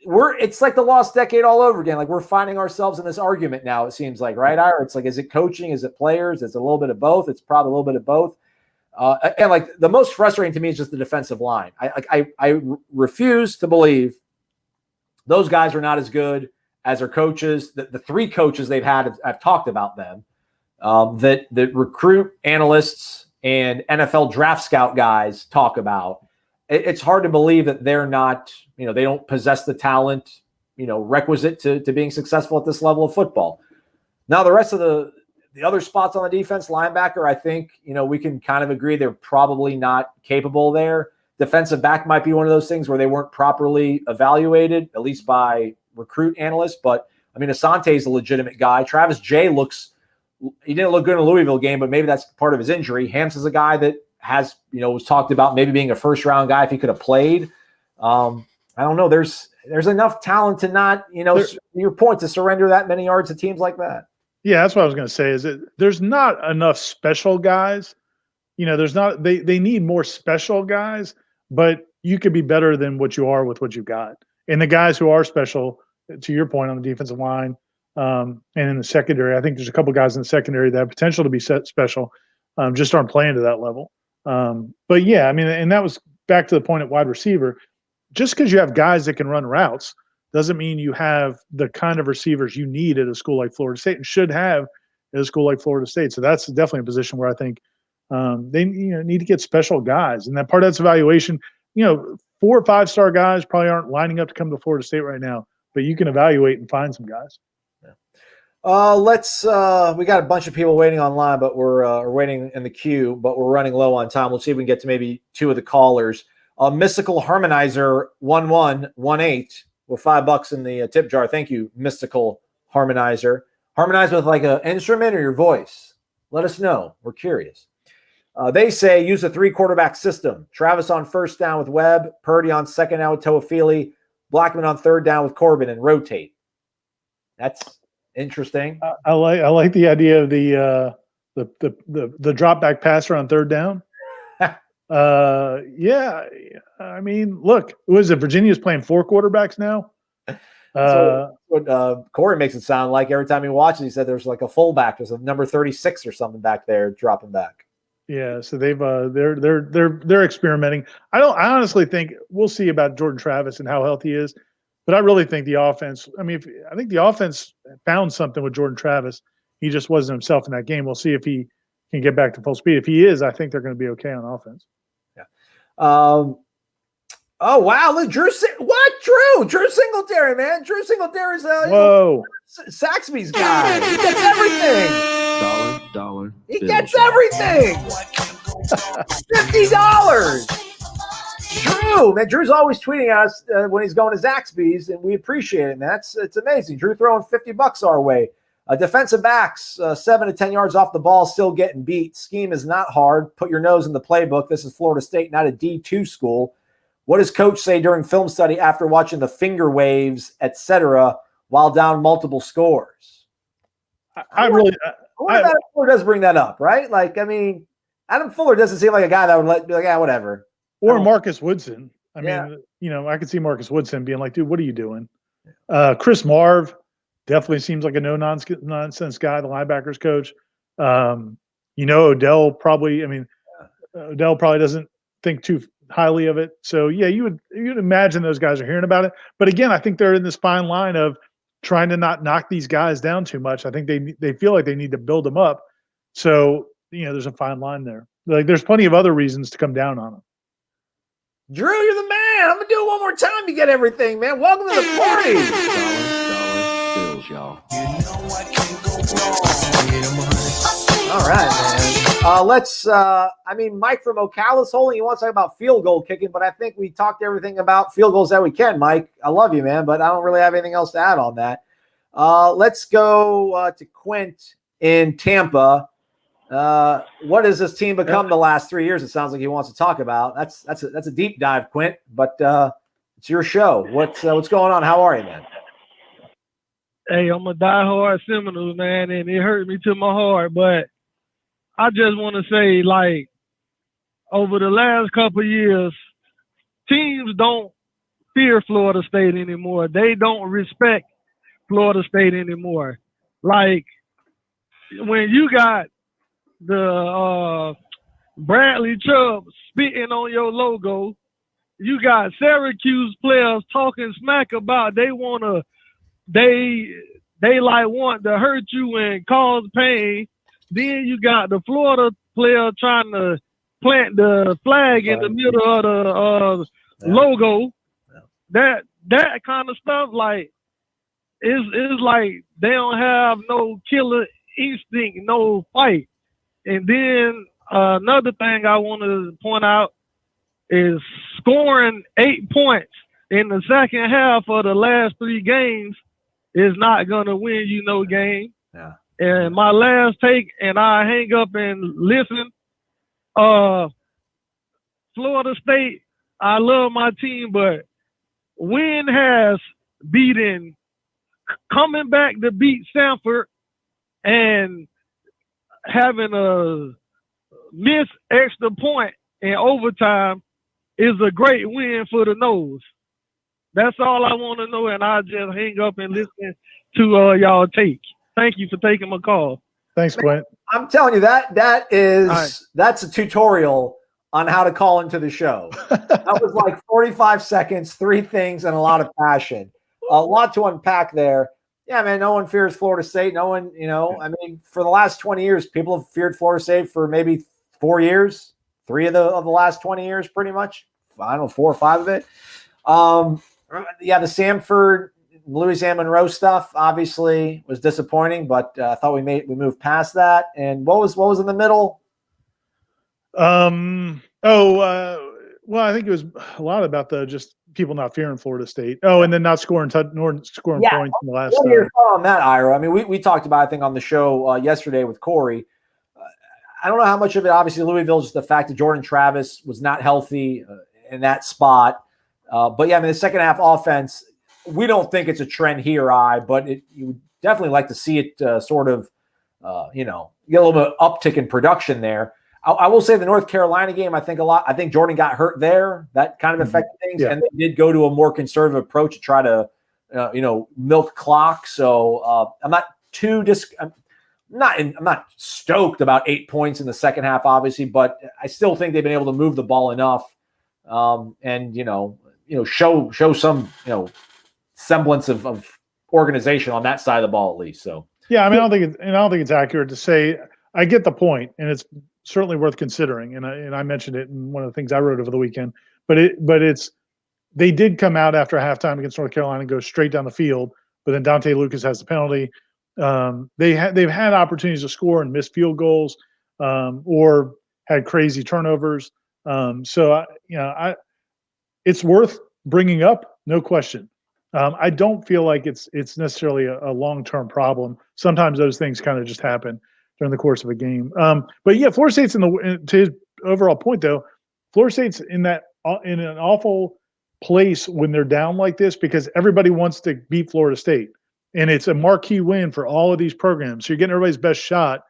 it's like the lost decade all over again. Like we're finding ourselves in this argument now. It seems like, right, Ira? It's like, is it coaching? Is it players? It's a little bit of both. It's probably a little bit of both. And like the most frustrating to me is just the defensive line. I refuse to believe those guys are not as good as their coaches. The 3 coaches they've had, I've talked about them. That recruit analysts and NFL draft scout guys talk about. It's hard to believe that they're not, they don't possess the talent, requisite to being successful at this level of football. Now, the rest of the other spots on the defense, linebacker, I think, we can kind of agree they're probably not capable there. Defensive back might be one of those things where they weren't properly evaluated, at least by recruit analysts. But, I mean, Asante's a legitimate guy. Travis Jay he didn't look good in the Louisville game, but maybe that's part of his injury. Hams is a guy that has, was talked about maybe being a first-round guy if he could have played. I don't know. There's enough talent to not, your point, to surrender that many yards to teams like that. Yeah, that's what I was going to say. Is that there's not enough special guys. There's not. They need more special guys, but you could be better than what you are with what you've got. And the guys who are special, to your point on the defensive line. And in the secondary, I think there's a couple guys in the secondary that have potential to be special, just aren't playing to that level. But yeah, I mean, and that was back to the point at wide receiver. Just because you have guys that can run routes doesn't mean you have the kind of receivers you need at a school like Florida State and should have at a school like Florida State. So that's definitely a position where I think they need to get special guys. And that part of that's evaluation. 4 or 5-star guys probably aren't lining up to come to Florida State right now, but you can evaluate and find some guys. We got a bunch of people waiting online, but we're waiting in the queue, but we're running low on time. We'll see if we can get to maybe 2 of the callers. Mystical Harmonizer 1118 with $5 in the tip jar. Thank you, Mystical Harmonizer. Harmonize with like an instrument or your voice. Let us know. We're curious. They say use a 3-quarterback system. Travis on first down with Webb, Purdy on second down with Toafili, Blackman on third down with Corbin, and rotate. That's interesting. I like the idea of the drop back passer on third down. Yeah. I mean, look, was it Virginia's playing 4 quarterbacks now? So what Corey makes it sound like every time he watches, he said there's like a fullback, there's a number 36 or something back there dropping back. Yeah, so they're experimenting. I honestly think we'll see about Jordan Travis and how healthy he is, but I really think the offense. I mean, I think the offense found something with Jordan Travis. He just wasn't himself in that game. We'll see if he can get back to full speed. If he is, I think they're going to be okay on offense. Yeah. Oh wow! Look, Drew Singletary, man. Drew Singletary's Saxby's guy. He gets everything. Dollar. He gets everything. $50. Drew, man. Drew's always tweeting at us when he's going to Zaxby's, and we appreciate it, man. It's amazing. Drew throwing $50 our way. Defensive backs, 7 to 10 yards off the ball, still getting beat. Scheme is not hard. Put your nose in the playbook. This is Florida State, not a D2 school. What does coach say during film study after watching the finger waves, etc., while down multiple scores? Adam Fuller does bring that up, right? Like, I mean, Adam Fuller doesn't seem like a guy that would be like, yeah, whatever. Or Marcus Woodson. I mean, I could see Marcus Woodson being like, dude, what are you doing? Chris Marv definitely seems like a no-nonsense guy, the linebackers coach. Odell probably doesn't think too highly of it. So, yeah, you'd imagine those guys are hearing about it. But, again, I think they're in this fine line of trying to not knock these guys down too much. I think they feel like they need to build them up. So, there's a fine line there. Like, there's plenty of other reasons to come down on them. Drew, you're the man. I'm going to do it one more time to get everything, man. Welcome to the party. Dollar bills, y'all. All right, man. Mike from Ocala is holding. He wants to talk about field goal kicking, but I think we talked everything about field goals that we can, Mike. I love you, man, but I don't really have anything else to add on that. Let's go to Quint in Tampa. What has this team become the last 3 years? It sounds like he wants to talk about. That's a deep dive, Quint, but it's your show. What's going on? How are you, man? Hey, I'm a diehard Seminoles, man, and it hurt me to my heart, but I just want to say, like, over the last couple of years, teams don't fear Florida State anymore. They don't respect Florida State anymore. Like, when you got the Bradley Chubb spitting on your logo, you got Syracuse players talking smack about they want to hurt you and cause pain. Then you got the Florida player trying to plant the flag in the middle of the logo. That kind of stuff, like, is like they don't have no killer instinct, no fight. And then another thing I want to point out is scoring 8 points in the second half of the last 3 games is not going to win you no game. Yeah. And my last take, and I hang up and listen, Florida State, I love my team, but Wynn has beaten, coming back to beat Stanford and having a missed extra point in overtime is a great win for the Nose. That's all I want to know, and I just hang up and listen to y'all take. Thank you for taking my call. Thanks, Quint. I'm telling you that's a tutorial on how to call into the show. That was like 45 seconds, 3 things, and a lot of passion. A lot to unpack there. Yeah, man, no one fears Florida State. No one, I mean, for the last 20 years, people have feared Florida State for maybe 4 years, 3 of the last 20 years, pretty much. I don't know, 4 or 5 of it. Yeah, the Samford, Louisiana Monroe stuff obviously was disappointing, but I thought we moved past that. And what was in the middle? Well, I think it was a lot about just people not fearing Florida State. Oh, and then not scoring points in the last. What are your thoughts on that, Ira? I mean, we talked about, I think, on the show yesterday with Corey. I don't know how much of it, obviously, Louisville, just the fact that Jordan Travis was not healthy in that spot. But yeah, I mean, the second half offense, we don't think it's a trend here, but you would definitely like to see it sort of, get a little bit of uptick in production there. I will say the North Carolina game, I think Jordan got hurt there. That kind of affected things. Yeah. And they did go to a more conservative approach to try to, milk clock. So I'm not I'm not stoked about 8 points in the second half, obviously, but I still think they've been able to move the ball enough, and show some semblance of organization on that side of the ball at least. So yeah, I mean, I don't think it's accurate to say. I get the point, and it's certainly worth considering. And I mentioned it in one of the things I wrote over the weekend. But they did come out after halftime against North Carolina and go straight down the field. But then Dante Lucas has the penalty. They've had opportunities to score and missed field goals, or had crazy turnovers. So it's worth bringing up, no question. I don't feel like it's necessarily a long-term problem. Sometimes those things kind of just happen during the course of a game. But yeah, Florida State's to his overall point though, Florida State's in an awful place when they're down like this because everybody wants to beat Florida State. And it's a marquee win for all of these programs. So you're getting everybody's best shot,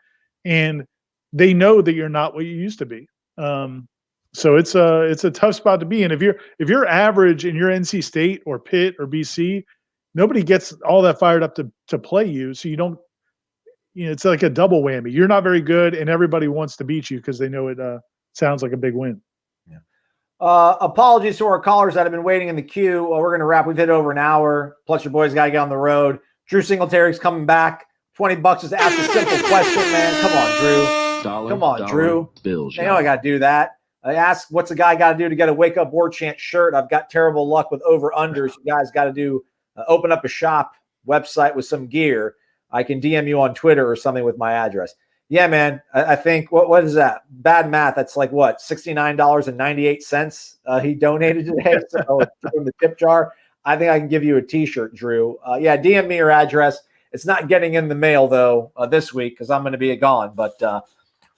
and they know that you're not what you used to be. So it's a tough spot to be in. If you're average and you're NC State or Pitt or BC, nobody gets all that fired up to play you. So you don't. It's like a double whammy. You're not very good, and everybody wants to beat you because they know it sounds like a big win. Yeah. Apologies to our callers that have been waiting in the queue. We're going to wrap. We've hit over an hour. Plus, your boys got to get on the road. Drew Singletary's coming back. $20 is to ask a simple question, man. Come on, Drew. Come on, Drew. Bills, I got to do that. I asked, what's a guy got to do to get a Wake Up Warchant shirt? I've got terrible luck with over-unders. You guys got to do open up a shop website with some gear. I can DM you on Twitter or something with my address. Yeah, man. I think, what is that? Bad math. That's like what? $69.98 he donated today. So from the tip jar. I think I can give you a t-shirt, Drew. Yeah, DM me your address. It's not getting in the mail, though, this week because I'm going to be gone. But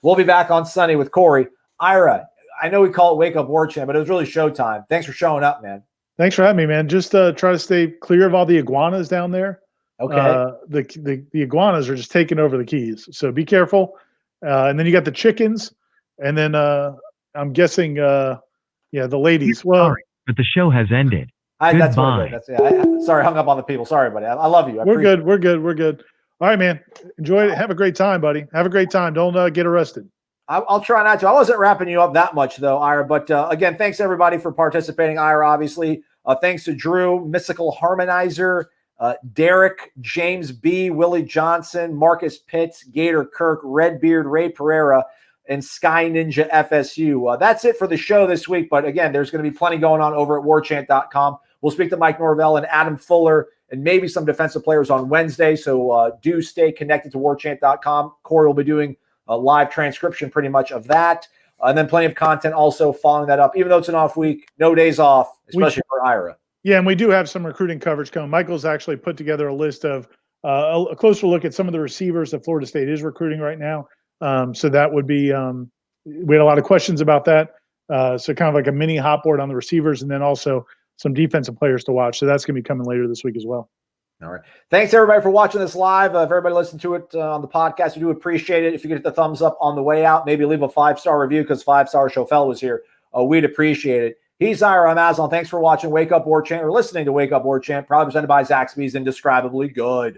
we'll be back on Sunday with Corey. Ira, I know we call it Wake Up Warchant, but it was really showtime. Thanks for showing up, man. Thanks for having me, man. Just try to stay clear of all the iguanas down there. Okay. The iguanas are just taking over the keys, so be careful. And then you got the chickens, and then I'm guessing, the ladies. Well, sorry, but the show has ended. That's what it is. Sorry, hung up on the people. Sorry, buddy. I love you. We're good. We're good. All right, man. Enjoy it. Have a great time, buddy. Have a great time. Don't get arrested. I'll try not to. I wasn't wrapping you up that much, though, Ira. But again, thanks everybody for participating. Ira, obviously. Thanks to Drew, Mystical Harmonizer, Derek, James B, Willie Johnson, Marcus Pitts, Gator Kirk, Redbeard, Ray Pereira, and Sky Ninja FSU. That's it for the show this week. But again, there's going to be plenty going on over at warchant.com. We'll speak to Mike Norvell and Adam Fuller and maybe some defensive players on Wednesday. So do stay connected to warchant.com. Corey will be doing a live transcription pretty much of that. And then plenty of content also following that up. Even though it's an off week, no days off, especially for Ira. Yeah, and we do have some recruiting coverage coming. Michael's actually put together a list of a closer look at some of the receivers that Florida State is recruiting right now. So that would be we had a lot of questions about that. So kind of like a mini hot board on the receivers, and then also some defensive players to watch. So that's going to be coming later this week as well. All right. Thanks, everybody, for watching this live. If everybody listened to it on the podcast, we do appreciate it. If you get the thumbs up on the way out, maybe leave a 5-star review because 5-star Schoffel was here. We'd appreciate it. He's Ira. I'm Aslan. Thanks for watching Wake Up Warchant or listening to Wake Up Warchant, probably presented by Zaxby's Indescribably Good.